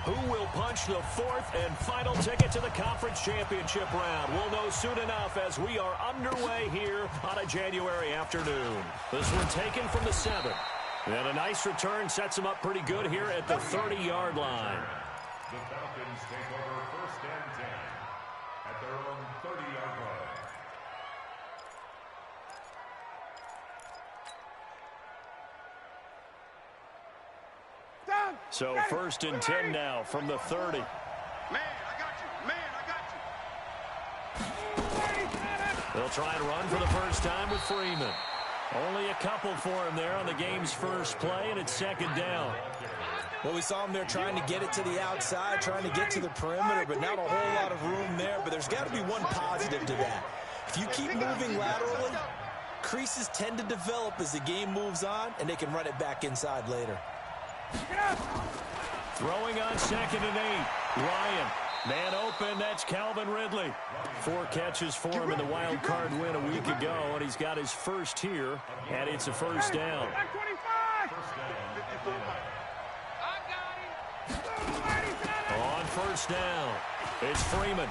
Who will punch the fourth and final ticket to the conference championship round? We'll know soon enough as we are underway here on a January afternoon. This one taken from the 7. And a nice return sets them up pretty good here at the 30-yard line. The Falcons take over 1st and 10 at their own 30-yard line. So 1st and 10 now from the 30. Man, I got you. Man, I got you. They'll try and run for the first time with Freeman. Only a couple for him there on the game's first play, and it's 2nd down. Well, we saw him there trying to get it to the outside, trying to get to the perimeter, but not a whole lot of room there. But there's got to be one positive to that. If you keep moving laterally, creases tend to develop as the game moves on, and they can run it back inside later. Throwing on 2nd and 8. Ryan. Man open, that's Calvin Ridley. 4 catches for him in the wild card win a week ago, and he's got his first here, and it's a 1st down. On 1st down, it's Freeman.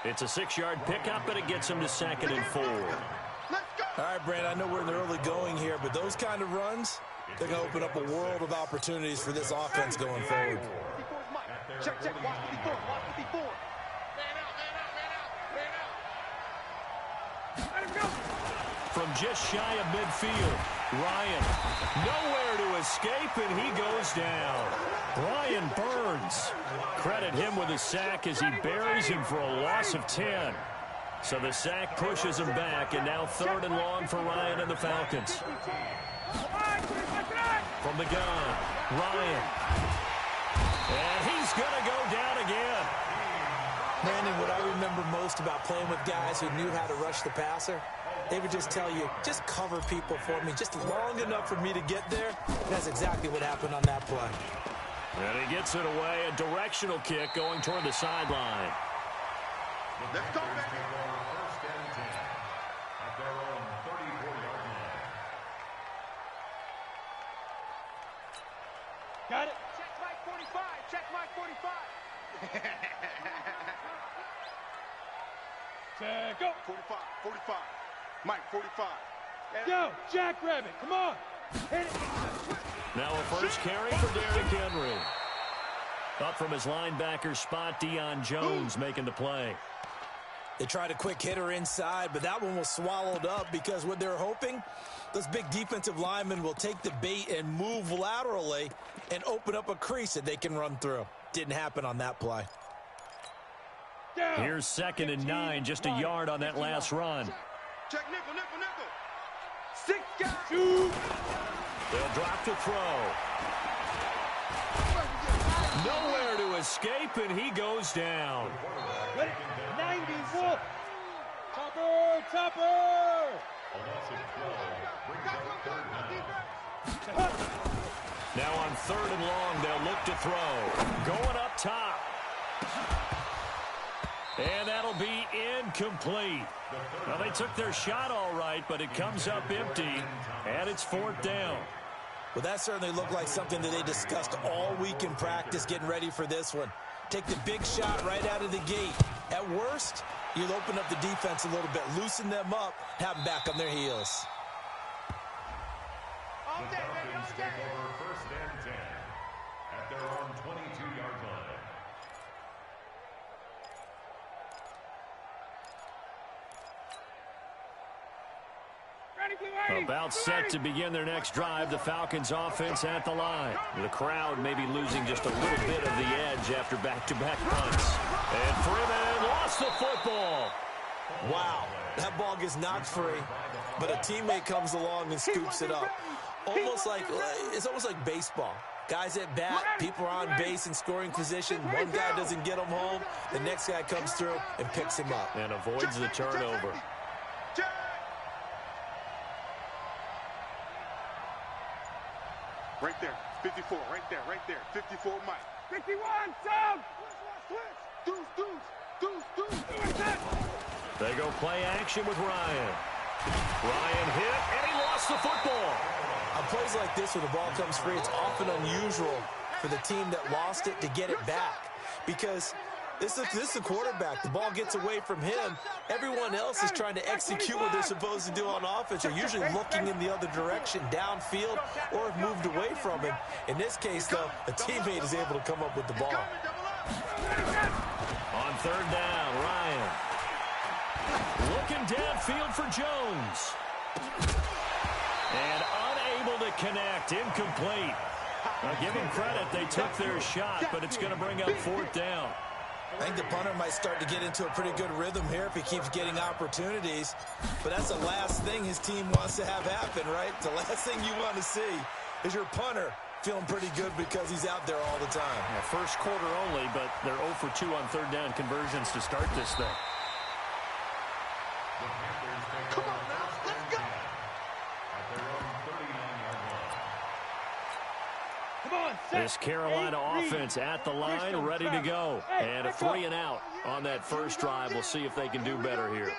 It's a 6-yard pickup, and it ggets him to 2nd and 4. All right, Brandon, I know we're in the early going here, but those kind of runs, they're going to open up a world of opportunities for this offense going forward. Check, check, watch 54, watch 54. Man out. Let him go. From just shy of midfield, Ryan, nowhere to escape, and he goes down. Ryan Burns, credit him with a sack as he buries him for a loss of 10. So the sack pushes him back, and now 3rd and long for Ryan and the Falcons. From the gun, Ryan. And he's going to go down again. Brandon, what I remember most about playing with guys who knew how to rush the passer, they would just tell you, just cover people for me, just long enough for me to get there. And that's exactly what happened on that play. And he gets it away, a directional kick going toward the sideline. Let's go, baby. 1st and 10 at their own 34-yard line. Got it. Check Mike 45. Check Mike 45. Check, go. 45, 45. Mike 45. Go, Jackrabbit. Come on. Hit it. Now a first carry for Derrick Henry. Up from his linebacker spot, Deion Jones making the play. They tried a quick hitter inside, but that one was swallowed up because what they're hoping, those big defensive linemen will take the bait and move laterally and open up a crease that they can run through. Didn't happen on that play. Here's 2nd and 9, just a yard on that last run. Check nickel, nickel, nickel. 6 guys. Shoot. They'll drop to throw. Nowhere to escape, and he goes down. Ready? 90, Wolf. Topper, Topper. A loss of 12 brings up 3rd down. Now on 3rd and long, they'll look to throw. Going up top. And that'll be incomplete. Well, they took their shot all right, but it comes up empty, and it's 4th down. Well, that certainly looked like something that they discussed all week in practice getting ready for this one. Take the big shot right out of the gate. At worst, you'll open up the defense a little bit, loosen them up, have them back on their heels. The Falcons take over 1st and 10 at their own 22-yard line. About set to begin their next drive, the Falcons offense at the line. The crowd may be losing just a little bit of the edge after back-to-back punts. And Freeman lost the football. Wow, that ball gets knocked free, but a teammate comes along and scoops it up. It's almost like baseball. Guys at bat, people are on base in scoring position. One guy doesn't get him home. The next guy comes through and picks him up. And avoids the turnover. Right there, 54, right there, 54, Mike. 51, Sam. Deuce. They go play action with Ryan. Ryan hit, and he lost the football. On plays like this where the ball comes free, it's often unusual for the team that lost it to get it back. Because this is a quarterback. The ball gets away from him. Everyone else is trying to execute what they're supposed to do on offense. They're usually looking in the other direction, downfield, or have moved away from him. In this case, though, a teammate is able to come up with the ball. On third down, Ryan. Looking downfield for Jones. And unable to connect. Incomplete. Now, give them credit. They took their shot, but it's going to bring up fourth down. I think the punter might start to get into a pretty good rhythm here if he keeps getting opportunities. But that's the last thing his team wants to have happen, right? The last thing you want to see is your punter feeling pretty good because he's out there all the time. Yeah, first quarter only, but they're 0 for 2 on third down conversions to start this thing. Come on now, let's go. Come on, set. This Carolina offense at the line, ready to go. And a 3-and-out on that first drive. We'll see if they can do better here.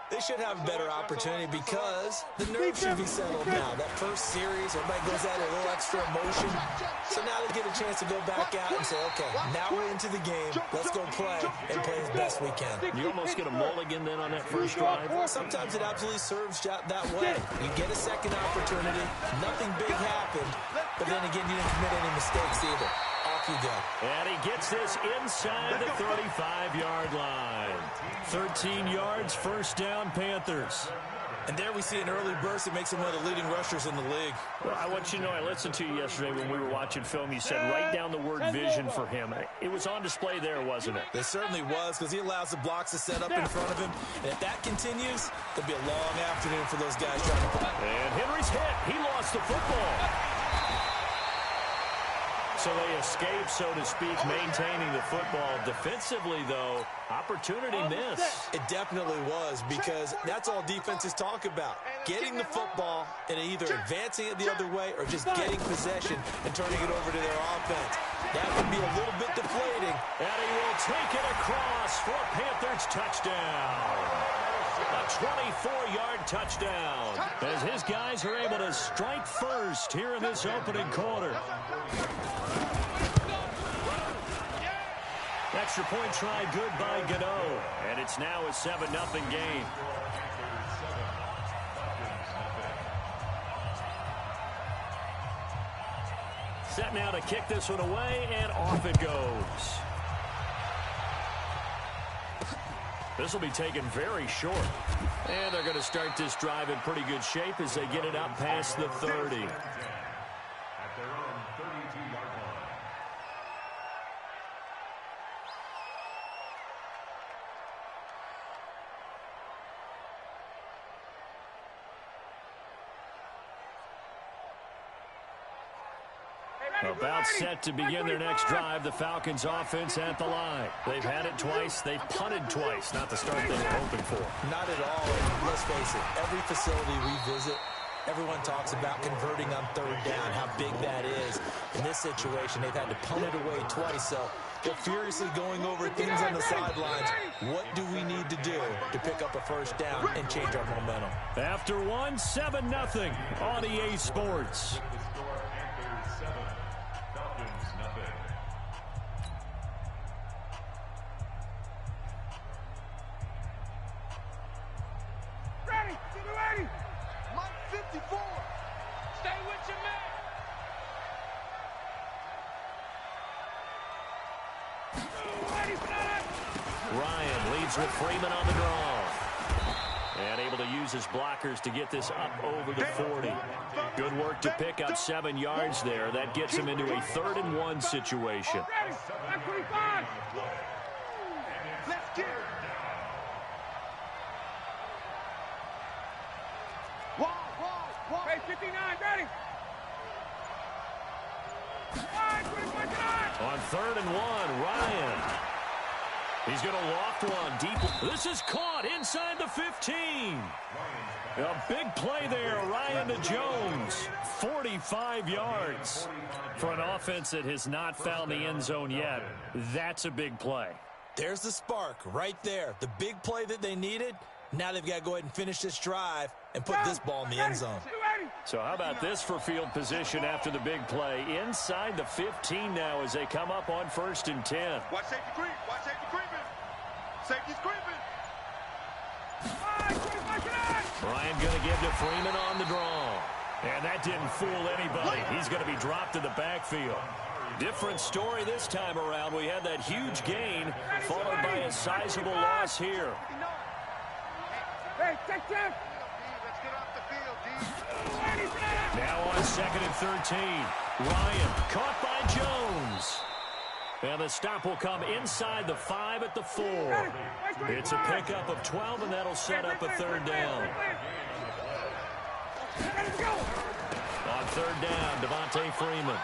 They should have a better opportunity because the nerves should be settled now. That first series, everybody goes at it a little extra emotion. So now they get a chance to go back out and say, okay, now we're into the game. Let's go play and play as best we can. You almost get a mulligan then on that first drive. Sometimes it absolutely serves that way. You get a second opportunity. Nothing big happened. But then again, you didn't commit any mistakes either. Off you go. And he gets this inside the 35-yard line. 13 yards, first down, Panthers. And there we see an early burst that makes him one of the leading rushers in the league. Well, I want you to know, I listened to you yesterday when we were watching film. You said write down the word vision for him. It was on display there, wasn't it? It certainly was, because he allows the blocks to set up in front of him. And if that continues, there'll be a long afternoon for those guys trying to play. And Henry's hit. He lost the football. So they escape, so to speak, maintaining the football. Defensively, though, opportunity miss. It definitely was, because that's all defenses talk about. Getting the football and either advancing it the other way or just getting possession and turning it over to their offense. That would be a little bit deflating. And he will take it across for a Panthers touchdown. A 24-yard touchdown as his guys are able to strike first here in this opening quarter. Extra point try good by Gano. And it's now a 7-0 game. Set now to kick this one away, and off it goes. This will be taken very short. And they're going to start this drive in pretty good shape as they get it out past the 30. At their own 32-yard line. About set to begin their next drive, the Falcons offense at the line. They've had it twice. They've punted twice. Not the start they were hoping for. Not at all. And let's face it, every facility we visit, everyone talks about converting on third down, how big that is. In this situation, they've had to punt it away twice, so they're furiously going over things on the sidelines. What do we need to do to pick up a first down and change our momentum? After one, 7-0 on EA Sports. Ryan leads with Freeman on the draw. And able to use his blockers to get this up over the 40. Good work to pick up 7 yards there. That gets him into a 3rd-and-1 situation. Let's get it. Hey, 59, ready. On 3rd-and-1, Ryan. He's going to loft one deep. This is caught inside the 15. A big play there, Ryan to Jones. 45 yards for an offense that has not found the end zone yet. That's a big play. There's the spark right there. The big play that they needed. Now they've got to go ahead and finish this drive and put this ball in the end zone. So how about this for field position after the big play? Inside the 15 now as they come up on 1st and 10. Watch safety creep. Watch safety creeping. Safety's creeping. Ryan going to give to Freeman on the draw. And that didn't fool anybody. He's going to be dropped to the backfield. Different story this time around. We had that huge gain followed by a sizable loss here. Hey, take that. Let's get off the field, D. Now on 2nd and 13. Ryan caught by Jones. And the stop will come inside the 5 at the 4. It's a pickup of 12, and that'll set up a 3rd down. On 3rd down, Devontae Freeman.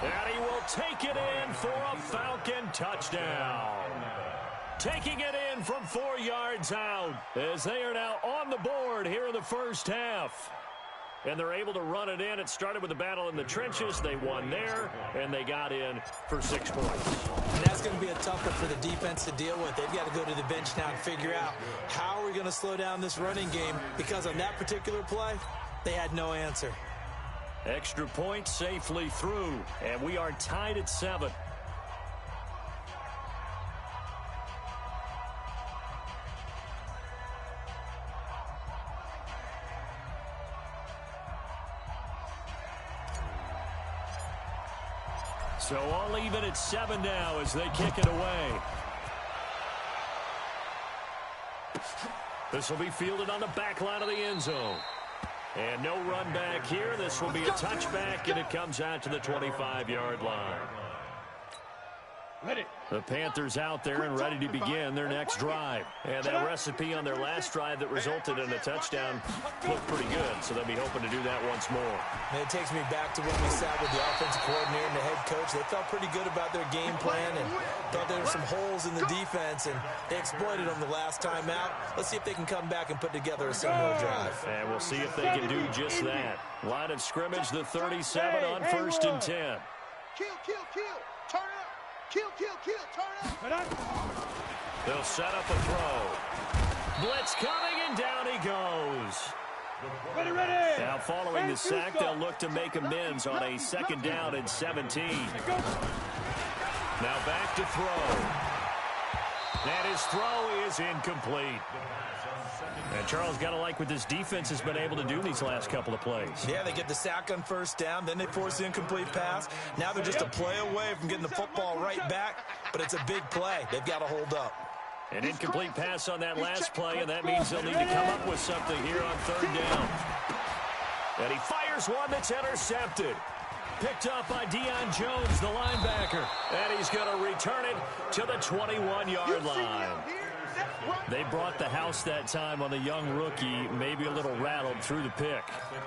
And he will take it in for a Falcon touchdown. Taking it in from 4 yards out as they are now on the board here in the first half. And they're able to run it in. It started with a battle in the trenches. They won there, and they got in for 6 points. And that's going to be a tough one for the defense to deal with. They've got to go to the bench now and figure out how are we going to slow down this running game, because on that particular play, they had no answer. Extra point safely through, and we are tied at 7. So all even at 7 now as they kick it away. This will be fielded on the back line of the end zone. And no run back here. This will be a touchback, and it comes out to the 25-yard line. The Panthers out there and ready to begin their next drive. And that recipe on their last drive that resulted in a touchdown looked pretty good, so they'll be hoping to do that once more. And it takes me back to when we sat with the offensive coordinator and the head coach. They felt pretty good about their game plan and thought there were some holes in the defense, and they exploited them the last time out. Let's see if they can come back and put together a similar drive. And we'll see if they can do just that. Line of scrimmage, the 37 on 1st and 10. Kill, kill, kill. Turn up. Kill, kill, kill. Turn up. They'll set up a throw. Blitz coming, and down he goes. Ready, ready. Now following the sack, they'll look to make amends on a 2nd down and 17. Now back to throw. And his throw is incomplete. And Charles, got to like what this defense has been able to do these last couple of plays. Yeah, they get the sack on 1st down, then they force the incomplete pass. Now they're just a play away from getting the football right back, but it's a big play. They've got to hold up. An incomplete pass on that last play, and that means they'll need to come up with something here on 3rd down. And he fires one that's intercepted. Picked up by Deion Jones, the linebacker. And he's going to return it to the 21-yard line. They brought the house that time on the young rookie, maybe a little rattled through the pick.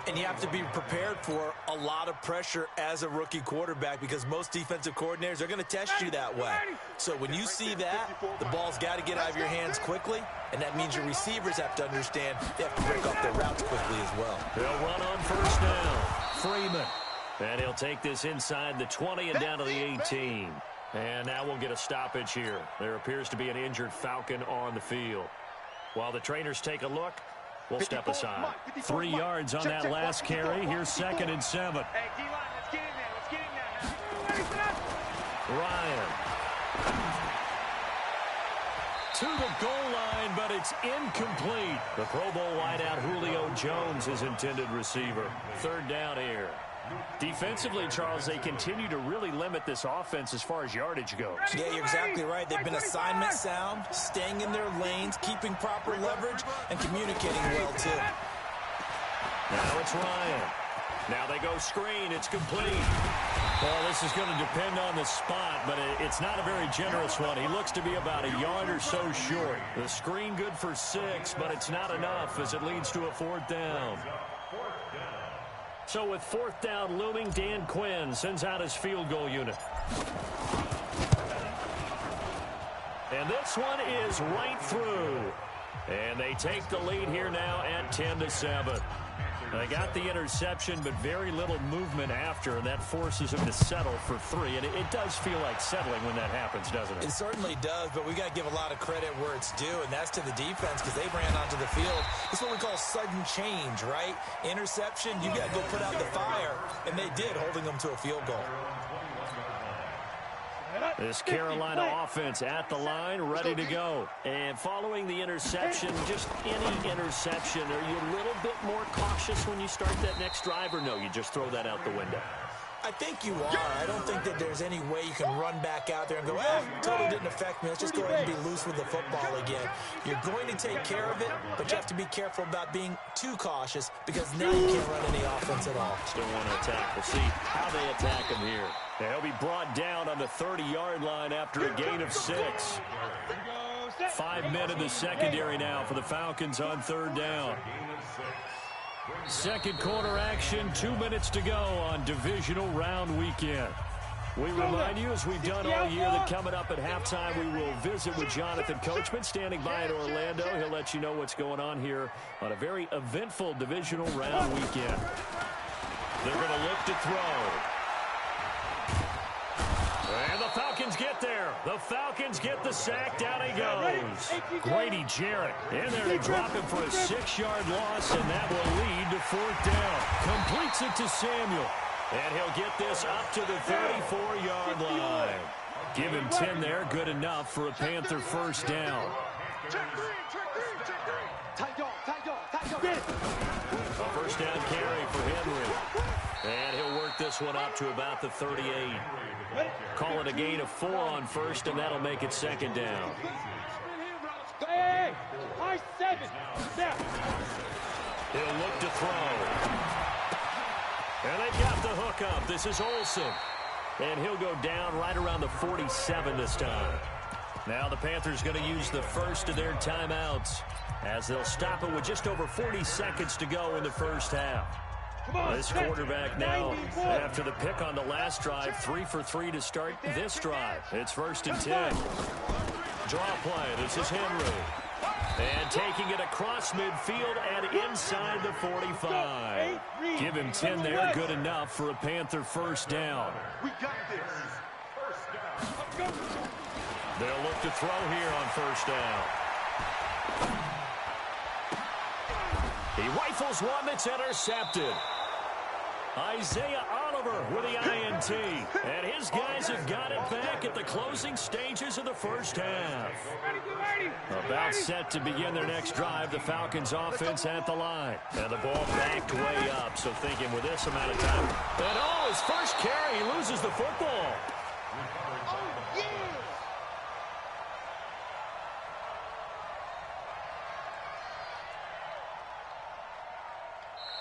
And you have to be prepared for a lot of pressure as a rookie quarterback, because most defensive coordinators are going to test you that way. So when you see that, the ball's got to get out of your hands quickly, and that means your receivers have to understand they have to break off their routes quickly as well. They'll run on 1st down. Freeman. And he'll take this inside the 20 and down to the 18. And now we'll get a stoppage here. There appears to be an injured Falcon on the field. While the trainers take a look, we'll step aside. 3 yards on that last carry. Here's 2nd and 7. Hey, D-line, let's get in there. Let's get in there now. Ryan. To the goal line, but it's incomplete. The Pro Bowl wideout Julio Jones is intended receiver. 3rd down here. Defensively, Charles, they continue to really limit this offense as far as yardage goes. Yeah, you're exactly right. They've been assignment sound, staying in their lanes, keeping proper leverage, and communicating well, too. Now it's Ryan. Now they go screen. It's complete. Well, this is going to depend on the spot, but it's not a very generous one. He looks to be about a yard or so short. The screen good for 6, but it's not enough as it leads to a 4th down. So with 4th down looming, Dan Quinn sends out his field goal unit. And this one is right through. And they take the lead here now at 10-7. They got the interception, but very little movement after, and that forces them to settle for 3. And it does feel like settling when that happens, doesn't it? It certainly does, but we got to give a lot of credit where it's due, and that's to the defense because they ran onto the field. It's what we call sudden change, right? Interception, you got to go put out the fire, and they did, holding them to a field goal. This Carolina offense at the line, ready to go. And following the interception, just any interception, are you a little bit more cautious when you start that next drive, or no, you just throw that out the window? I think you are. I don't think that there's any way you can run back out there and go, totally didn't affect me. Let's just go ahead and be loose with the football again. You're going to take care of it, but you have to be careful about being too cautious because now you can't run any offense at all. Still want to attack. We'll see how they attack him here. He'll be brought down on the 30-yard line after a gain of 6. 5 men in the secondary now for the Falcons on 3rd down. Second quarter action, 2 minutes to go on divisional round weekend. We remind you, as we've done all year, that coming up at halftime, we will visit with Jonathan Coachman standing by in Orlando. He'll let you know what's going on here on a very eventful divisional round weekend. They're going to look to throw. And the Falcons get there. The Falcons get the sack. Down he goes. Grady Jarrett in there to drop him for a 6-yard loss, and that will lead to 4th down. Completes it to Samuel. And he'll get this up to the 34-yard line. Give him 10 there. Good enough for a Panther 1st down. A 1st down carry for Henry. And he'll work this one up to about the 38. Call it a gain of 4 on 1st, and that'll make it 2nd down. Hey, high 7. He'll look to throw. And they got the hook up. This is Olsen. And he'll go down right around the 47 this time. Now the Panthers going to use the first of their timeouts as they'll stop it with just over 40 seconds to go in the first half. This quarterback now, after the pick on the last drive, 3 for 3 to start this drive. It's 1st and 10. Draw play. This is Henry. And taking it across midfield and inside the 45. Give him 10 there. Good enough for a Panther 1st down. We got this. 1st down. They'll look to throw here on 1st down. He rifles one that's intercepted. Isaiah Oliver with the INT. And his guys have got it back at the closing stages of the 1st half. About set to begin their next drive, the Falcons offense at the line. And the ball backed way up, so thinking with this amount of time. And his first carry, he loses the football.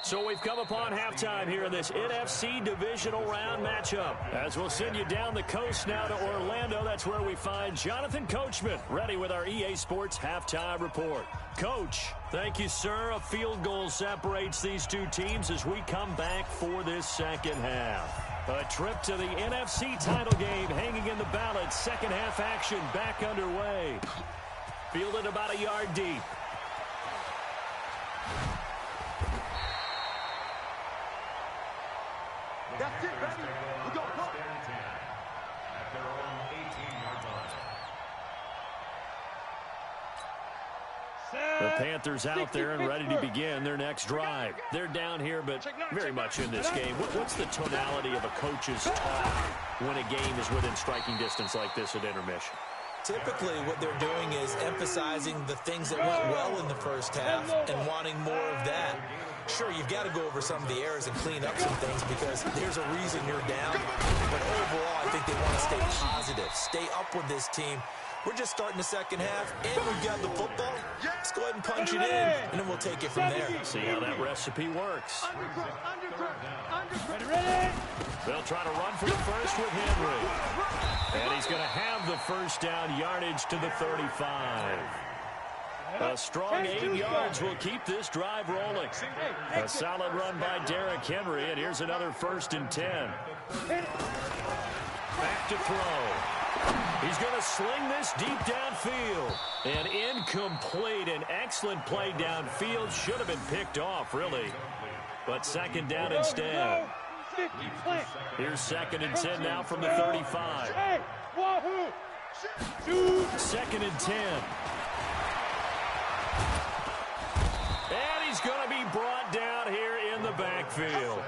So we've come upon halftime here in this NFC divisional round matchup. As we'll send you down the coast now to Orlando, that's where we find Jonathan Coachman, ready with our EA Sports halftime report. Coach, thank you, sir. A field goal separates these two teams as we come back for this second half. A trip to the NFC title game hanging in the balance. Second half action back underway. Fielded about a yard deep. That's it, baby. We go. At their own 18-yard line. The Panthers out there and ready to begin their next drive. They're down here, but very much in this game. What's the tonality of a coach's talk when a game is within striking distance like this at intermission? Typically, what they're doing is emphasizing the things that went well in the 1st half and wanting more of that. Sure, you've got to go over some of the errors and clean up some things because there's a reason you're down. But overall, I think they want to stay positive, stay up with this team. We're just starting the second half, and we've got the football. Let's go ahead and punch it in, and then we'll take it from there. See how that recipe works. Ready. They'll try to run for the first with Henry. And he's going to have the 1st down yardage to the 35. A strong 8 yards will keep this drive rolling. A solid run by Derrick Henry, and here's another 1st and 10. Back to throw. He's going to sling this deep downfield. And incomplete. An excellent play downfield. Should have been picked off, really. But second down instead. Here's 2nd and 10 now from the 35. Second and 10. And he's going to be brought down here in the backfield.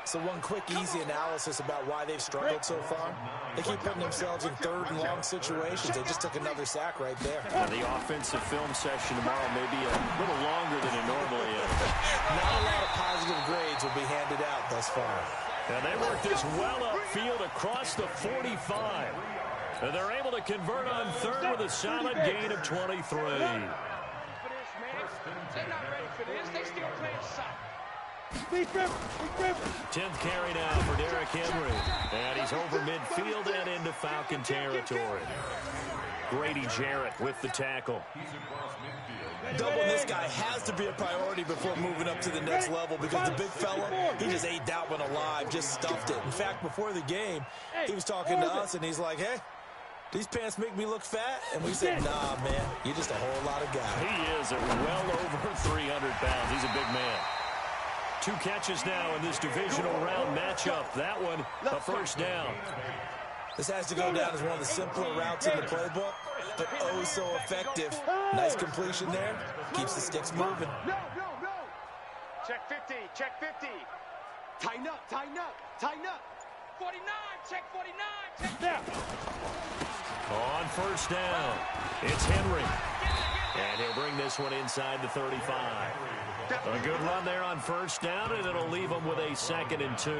So one quick, easy analysis about why they've struggled so far. They keep putting themselves in 3rd and long situations. They just took another sack right there. The offensive film session tomorrow may be a little longer than it normally is. Not a lot of positive grades will be handed out thus far. And they work this well upfield across the 45. And they're able to convert on 3rd with a solid gain of 23. They're not ready for this. They still playing soft. 10th carry now for Derrick Henry. And he's over midfield and into Falcon territory. Grady Jarrett with the tackle. Doubling this guy has to be a priority before moving up to the next level because the big fella, he just ate that one alive, just stuffed it. In fact, before the game, he was talking to us, and he's like, hey, these pants make me look fat? And we said, nah, man, you're just a whole lot of guy. He is at well over 300 pounds. He's a big man. 2 catches now in this divisional round matchup. That one, a first down. This has to go down as one of the simpler routes in the playbook, but oh so effective. Nice completion there. Keeps the sticks moving. Check 50, check 50. Tighten up, tighten up, tighten up. 49, check 49, check down. On first down, it's Henry. And he'll bring this one inside the 35. A good run there on first down, and it'll leave him with a 2nd and 2.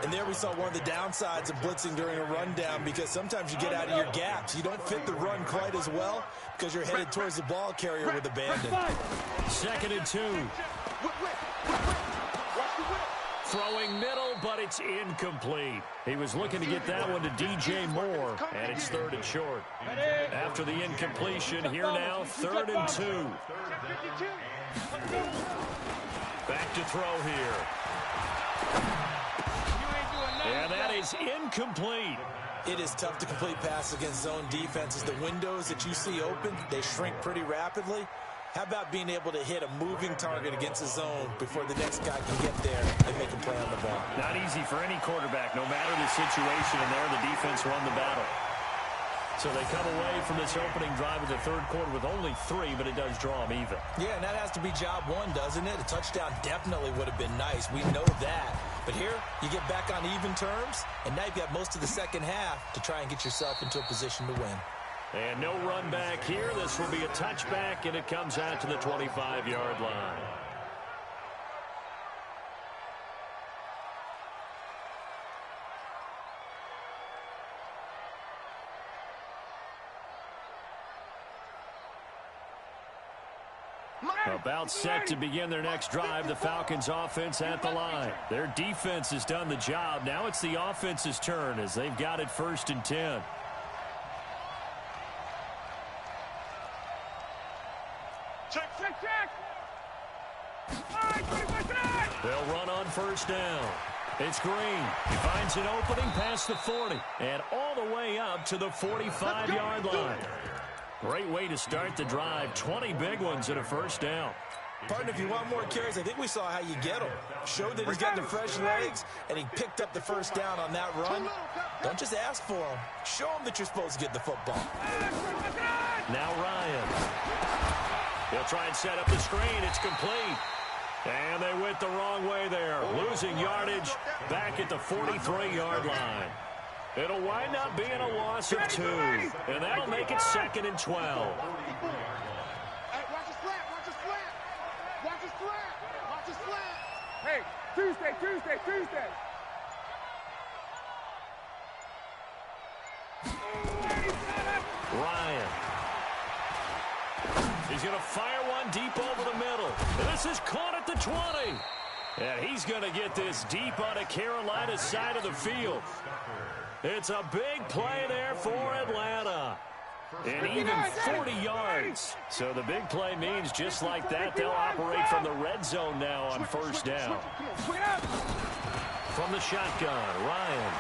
And there we saw one of the downsides of blitzing during a rundown because sometimes you get out of your gaps. You don't fit the run quite as well because you're headed towards the ball carrier with abandon. 2nd and 2. Throwing middle, but it's incomplete. He was looking to get that one to DJ Moore, and it's 3rd and short. After the incompletion, here now, 3rd and 2. Back to throw here. And that is incomplete. It is tough to complete passes against zone defenses. The windows that you see open, they shrink pretty rapidly. How about being able to hit a moving target against a zone before the next guy can get there and make a play on the ball? Not easy for any quarterback, no matter the situation, and there the defense won the battle. So they come away from this opening drive of the 3rd quarter with only 3, but it does draw them even. Yeah, and that has to be job 1, doesn't it? A touchdown definitely would have been nice. We know that. But here, you get back on even terms, and now you've got most of the second half to try and get yourself into a position to win. And no run back here. This will be a touchback, and it comes out to the 25-yard line. About set to begin their next drive, the Falcons offense at the line. Their defense has done the job. Now it's the offense's turn as they've got it 1st and 10. Check. They'll run on first down. It's Green. He finds an opening past the 40 and all the way up to the 45-yard line. Great way to start the drive. 20 big ones and a first down. Partner, if you want more carries, I think we saw how you get them. Showed that he's got the fresh legs, and he picked up the first down on that run. Don't just ask for him. Show him that you're supposed to get the football. Now Ryan. He'll try and set up the screen. It's complete. And they went the wrong way there. Losing yardage back at the 43-yard line. It'll wind up being a loss of 2. And that'll make it 2nd and 12. Hey, Tuesday. Ryan. He's going to fire one deep over the middle. And this is caught at the 20. And he's going to get this deep on the Carolina side of the field. It's a big play there for Atlanta. And even 40 yards. So the big play means just like that, they'll operate from the red zone now on first down. From the shotgun, Ryan.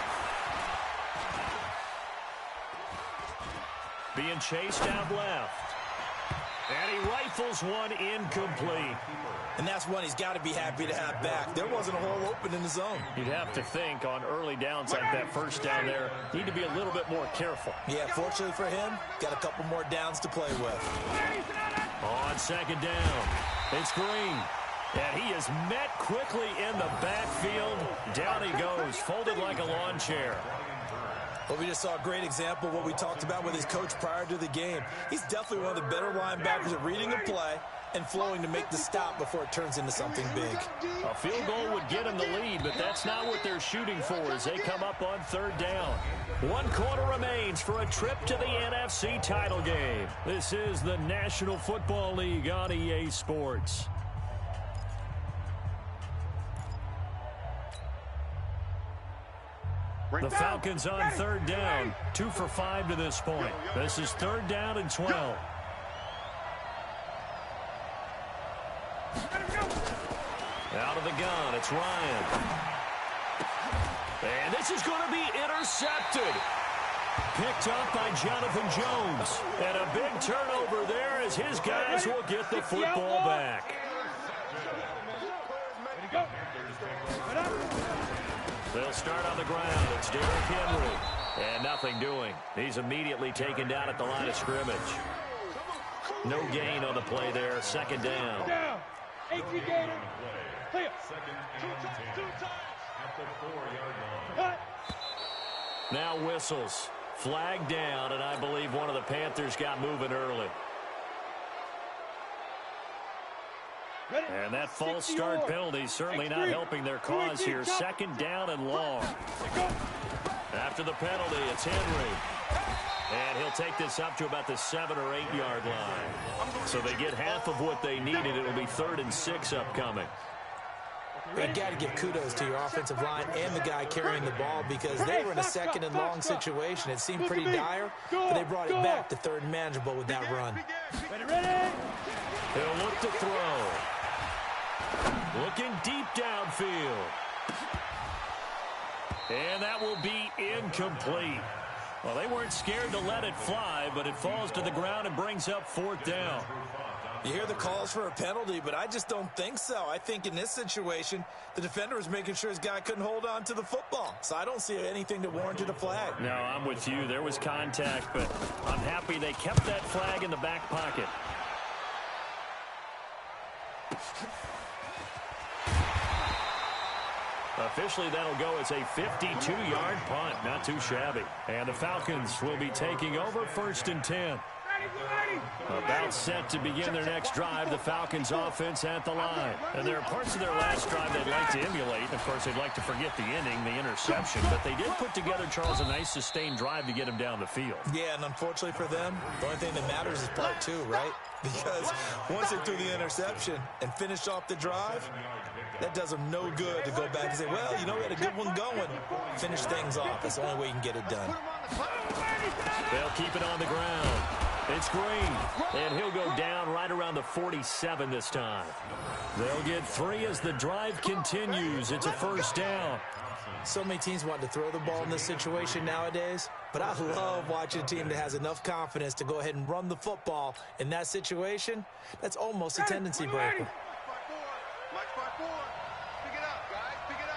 being chased out left. And he rifles one incomplete. And that's one he's got to be happy to have back. There wasn't a hole open in the zone. You'd have to think on early downs like that first down there, need to be a little bit more careful. Yeah, fortunately for him, got a couple more downs to play with. On second down, it's Green. And he is met quickly in the backfield. Down he goes, folded like a lawn chair. Well, we just saw a great example of what we talked about with his coach prior to the game. He's definitely one of the better linebackers at reading a play and flowing to make the stop before it turns into something big. A field goal would get him the lead, but that's not what they're shooting for as they come up on third down. 1 quarter remains for a trip to the NFC title game. This is the National Football League on EA Sports. The Falcons on third down, 2 for 5 to this point. This is third down and 12. Out of the gun, it's Ryan. And this is going to be intercepted. Picked up by Jonathan Jones. And a big turnover there as his guys will get the football back. They'll start on the ground. It's Derrick Henry. And nothing doing. He's immediately taken down at the line of scrimmage. No gain on the play there. Second down. Down. 18 gainer. Clear. Two times. At the 4-yard line. Now whistles. Flag down, and I believe one of the Panthers got moving early. And that false start penalty certainly not helping their cause here. Second down and long. After the penalty, it's Henry. And he'll take this up to about the 7 or 8 yard line. So they get half of what they needed. It'll be 3rd and 6 upcoming. You got to give kudos to your offensive line and the guy carrying the ball because they were in a second and long situation. It seemed pretty dire, but they brought it back to 3rd and manageable with that run. He'll look to throw. Looking deep downfield. And that will be incomplete. Well, they weren't scared to let it fly, but it falls to the ground and brings up 4th down. You hear the calls for a penalty, but I just don't think so. I think in this situation, the defender was making sure his guy couldn't hold on to the football. So I don't see anything that warranted a flag. No, I'm with you. There was contact, but I'm happy they kept that flag in the back pocket. Officially, that'll go as a 52-yard punt. Not too shabby. And the Falcons will be taking over 1st and 10. About set to begin their next drive, the Falcons offense at the line. And there are parts of their last drive they'd like to emulate. Of course, they'd like to forget the inning, the interception. But they did put together, Charles, a nice sustained drive to get him down the field. Yeah, and unfortunately for them, the only thing that matters is part 2, right? Because once they threw the interception and finished off the drive, that does them no good to go back and say, well, you know, we had a good one going. Finish things off. That's the only way you can get it done. They'll keep it on the ground. It's Green, and he'll go down right around the 47 this time. They'll get 3 as the drive continues. It's a 1st down. So many teams want to throw the ball in this situation nowadays, but I love watching a team that has enough confidence to go ahead and run the football. In that situation, that's almost a tendency breaker. March by 4. Pick it up, guys. Pick it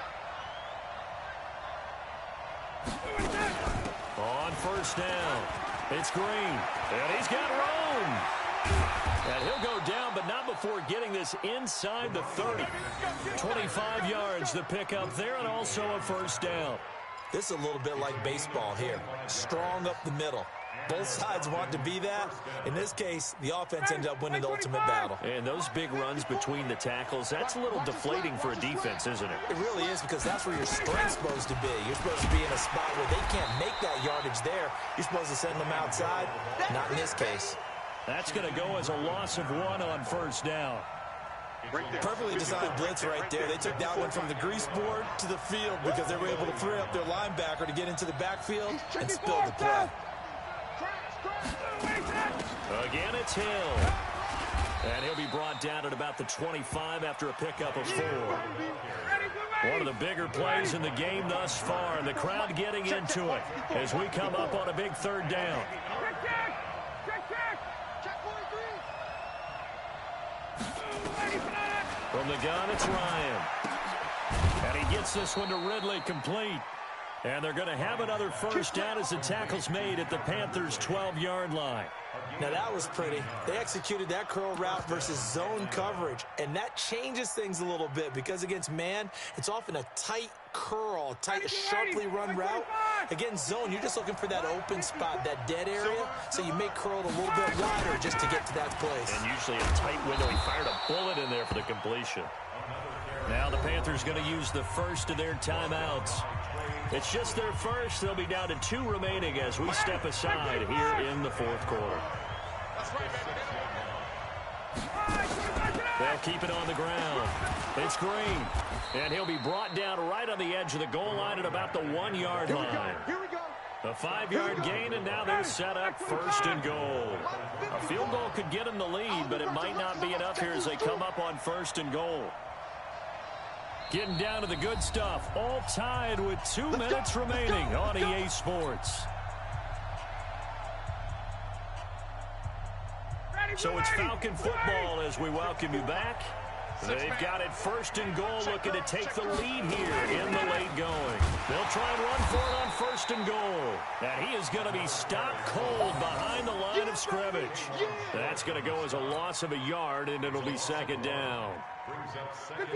up. On 1st down, it's Green, and he's got room. And he'll go down, but not before getting this inside the 30. 25 yards to pick up there, and also a 1st down. This is a little bit like baseball here. Strong up the middle. Both sides want to be that. In this case, the offense ended up winning the ultimate battle. And those big runs between the tackles, that's a little deflating for a defense, isn't it? It really is, because that's where your strength's supposed to be. You're supposed to be in a spot where they can't make that yardage there. You're supposed to send them outside. Not in this case. That's going to go as a loss of 1 on 1st down. Perfectly designed blitz right there. They took that one from the grease board to the field because they were able to free up their linebacker to get into the backfield and spill the play. Again, it's Hill. And he'll be brought down at about the 25 after a pickup of 4. One of the bigger plays in the game thus far, and the crowd getting into it as we come up on a big 3rd down. From the gun, it's Ryan. And he gets this one to Ridley, complete. And they're going to have another first down as the tackle's made at the Panthers' 12-yard line. Now, that was pretty. They executed that curl route versus zone coverage, and that changes things a little bit because against man, it's often a tight curl, tight, sharply run route. Against zone, you're just looking for that open spot, that dead area, so you may curl it a little bit wider just to get to that place. And usually a tight window. He fired a bullet in there for the completion. Now the Panthers going to use the first of their timeouts. It's just their first. They'll be down to 2 remaining as we step aside here in the fourth quarter. They'll keep it on the ground. It's Green. And he'll be brought down right on the edge of the goal line at about the 1-yard line. Here we go. A 5-yard gain, and now they're set up first and goal. A field goal could get them the lead, but it might not be enough here as they come up on first and goal. Getting down to the good stuff, all tied with 2 minutes remaining on EA Sports. So it's Falcon football as we welcome you back. They've got it first and goal, looking to take the lead here in the late going. They'll try and run for it on first and goal. And he is going to be stopped cold behind the line of scrimmage. That's going to go as a loss of a yard, and it'll be second down.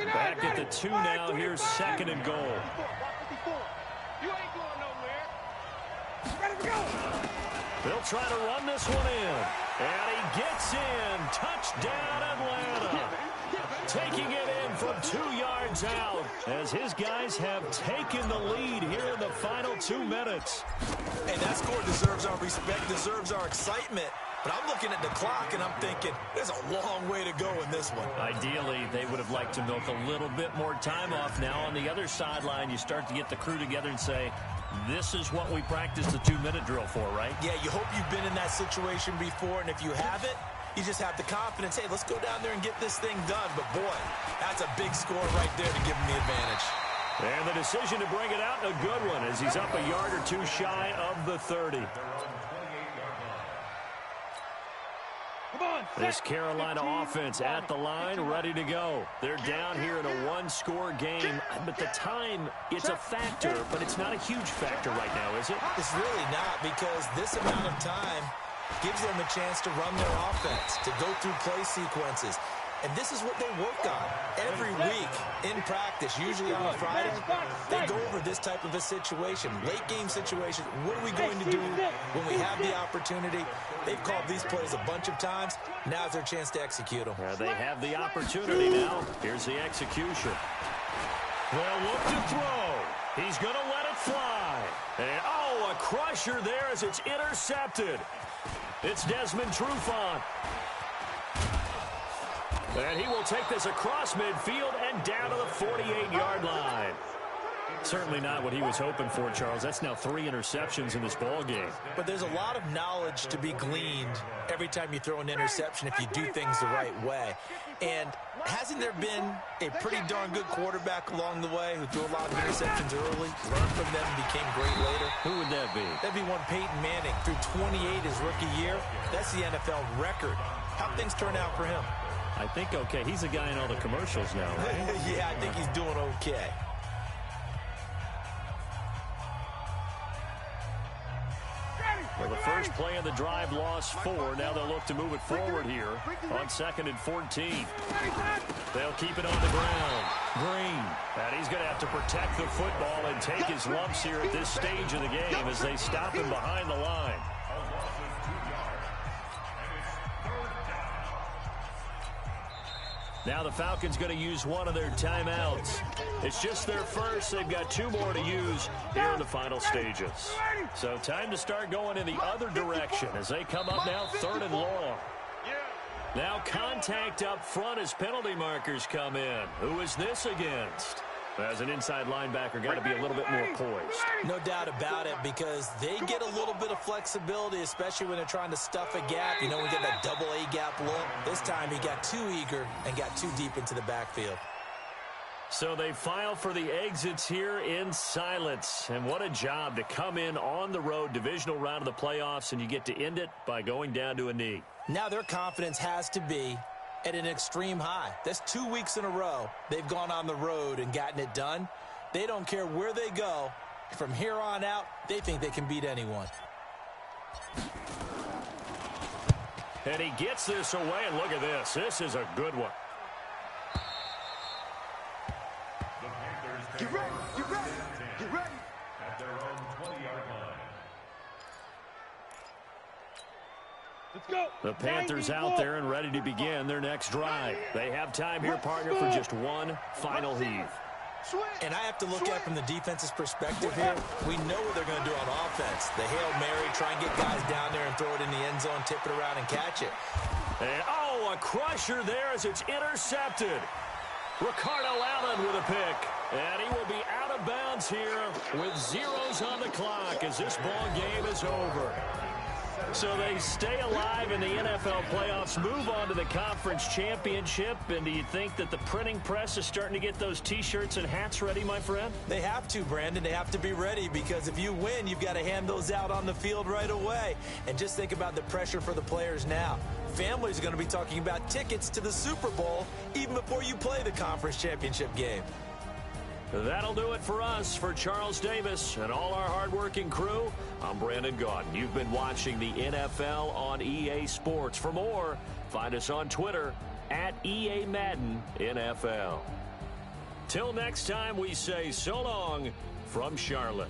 Back at the 2 now. Here's second and goal. You ain't going nowhere. Ready to go. They'll try to run this one in. And he gets in. Touchdown, Atlanta. Taking it in from 2 yards out as his guys have taken the lead here in the final 2 minutes. Hey, that score deserves our respect, deserves our excitement. But I'm looking at the clock, and I'm thinking, there's a long way to go in this one. Ideally, they would have liked to milk a little bit more time off. Now, on the other sideline, you start to get the crew together and say, this is what we practiced the 2-minute drill for, right? Yeah, you hope you've been in that situation before, and if you haven't, you just have the confidence, hey, let's go down there and get this thing done. But, boy, that's a big score right there to give him the advantage. And the decision to bring it out, a good one, as he's up a yard or 2 shy of the 30. This Carolina offense at the line, ready to go. They're down here in a 1-score game, but the time, it's a factor, but it's not a huge factor right now, is it? It's really not, because this amount of time gives them a chance to run their offense, to go through play sequences. And this is what they work on every week in practice, usually on a Friday. They go over this type of a situation, late-game situation. What are we going to do when we have the opportunity? They've called these plays a bunch of times. Now's their chance to execute them. They have the opportunity now. Here's the execution. They'll look to throw. He's going to let it fly. And, oh, a crusher there as it's intercepted. It's Desmond Trufant. And he will take this across midfield and down to the 48-yard line. Certainly not what he was hoping for, Charles. That's now 3 interceptions in this ball game. But there's a lot of knowledge to be gleaned every time you throw an interception if you do things the right way. And hasn't there been a pretty darn good quarterback along the way who threw a lot of interceptions early, learned from them, and became great later? Who would that be? That'd be one Peyton Manning. Threw 28 his rookie year. That's the NFL record. How'd things turn out for him? I think okay. He's a guy in all the commercials now, right? Yeah, I think he's doing okay. Well, the first play of the drive lost 4. Now they'll look to move it forward here on 2nd and 14. They'll keep it on the ground. Green. And he's going to have to protect the football and take his lumps here at this stage of the game as they stop him behind the line. Now the Falcons going to use one of their timeouts. It's just their first. They've got 2 more to use here in the final stages. So time to start going in the other direction as they come up now 3rd and long. Now contact up front as penalty markers come in. Who is this against? As an inside linebacker, got to be a little bit more poised. No doubt about it, because they get a little bit of flexibility, especially when they're trying to stuff a gap. You know, we get that double A gap look. This time he got too eager and got too deep into the backfield. So they file for the exits here in silence. And what a job to come in on the road, divisional round of the playoffs, and you get to end it by going down to a knee. Now their confidence has to be at an extreme high. That's 2 weeks in a row they've gone on the road and gotten it done. They don't care where they go. From here on out, they think they can beat anyone. And he gets this away, and look at this. This is a good one. The Panthers Get take ready, over get ready, first and 10 get ready. at their own 20-yard line. Let's go. The Panthers 90 out more. there and ready to begin their next drive. They have time here, partner, for just one final heave. Switch. And I have to look at from the defense's perspective here. We know what they're going to do on offense. The Hail Mary, try and get guys down there and throw it in the end zone, tip it around and catch it. And, a crusher there as it's intercepted. Ricardo Allen with a pick. And he will be out of bounds here with zeros on the clock as this ball game is over. So they stay alive in the NFL playoffs, move on to the conference championship. And do you think that the printing press is starting to get those T-shirts and hats ready, my friend? They have to, Brandon. They have to be ready because if you win, you've got to hand those out on the field right away. And just think about the pressure for the players now. Families are going to be talking about tickets to the Super Bowl even before you play the conference championship game. That'll do it for us. For Charles Davis and all our hardworking crew, I'm Brandon Gaudin. You've been watching the NFL on EA Sports. For more, find us on Twitter at EA Madden NFL. Till next time, we say so long from Charlotte.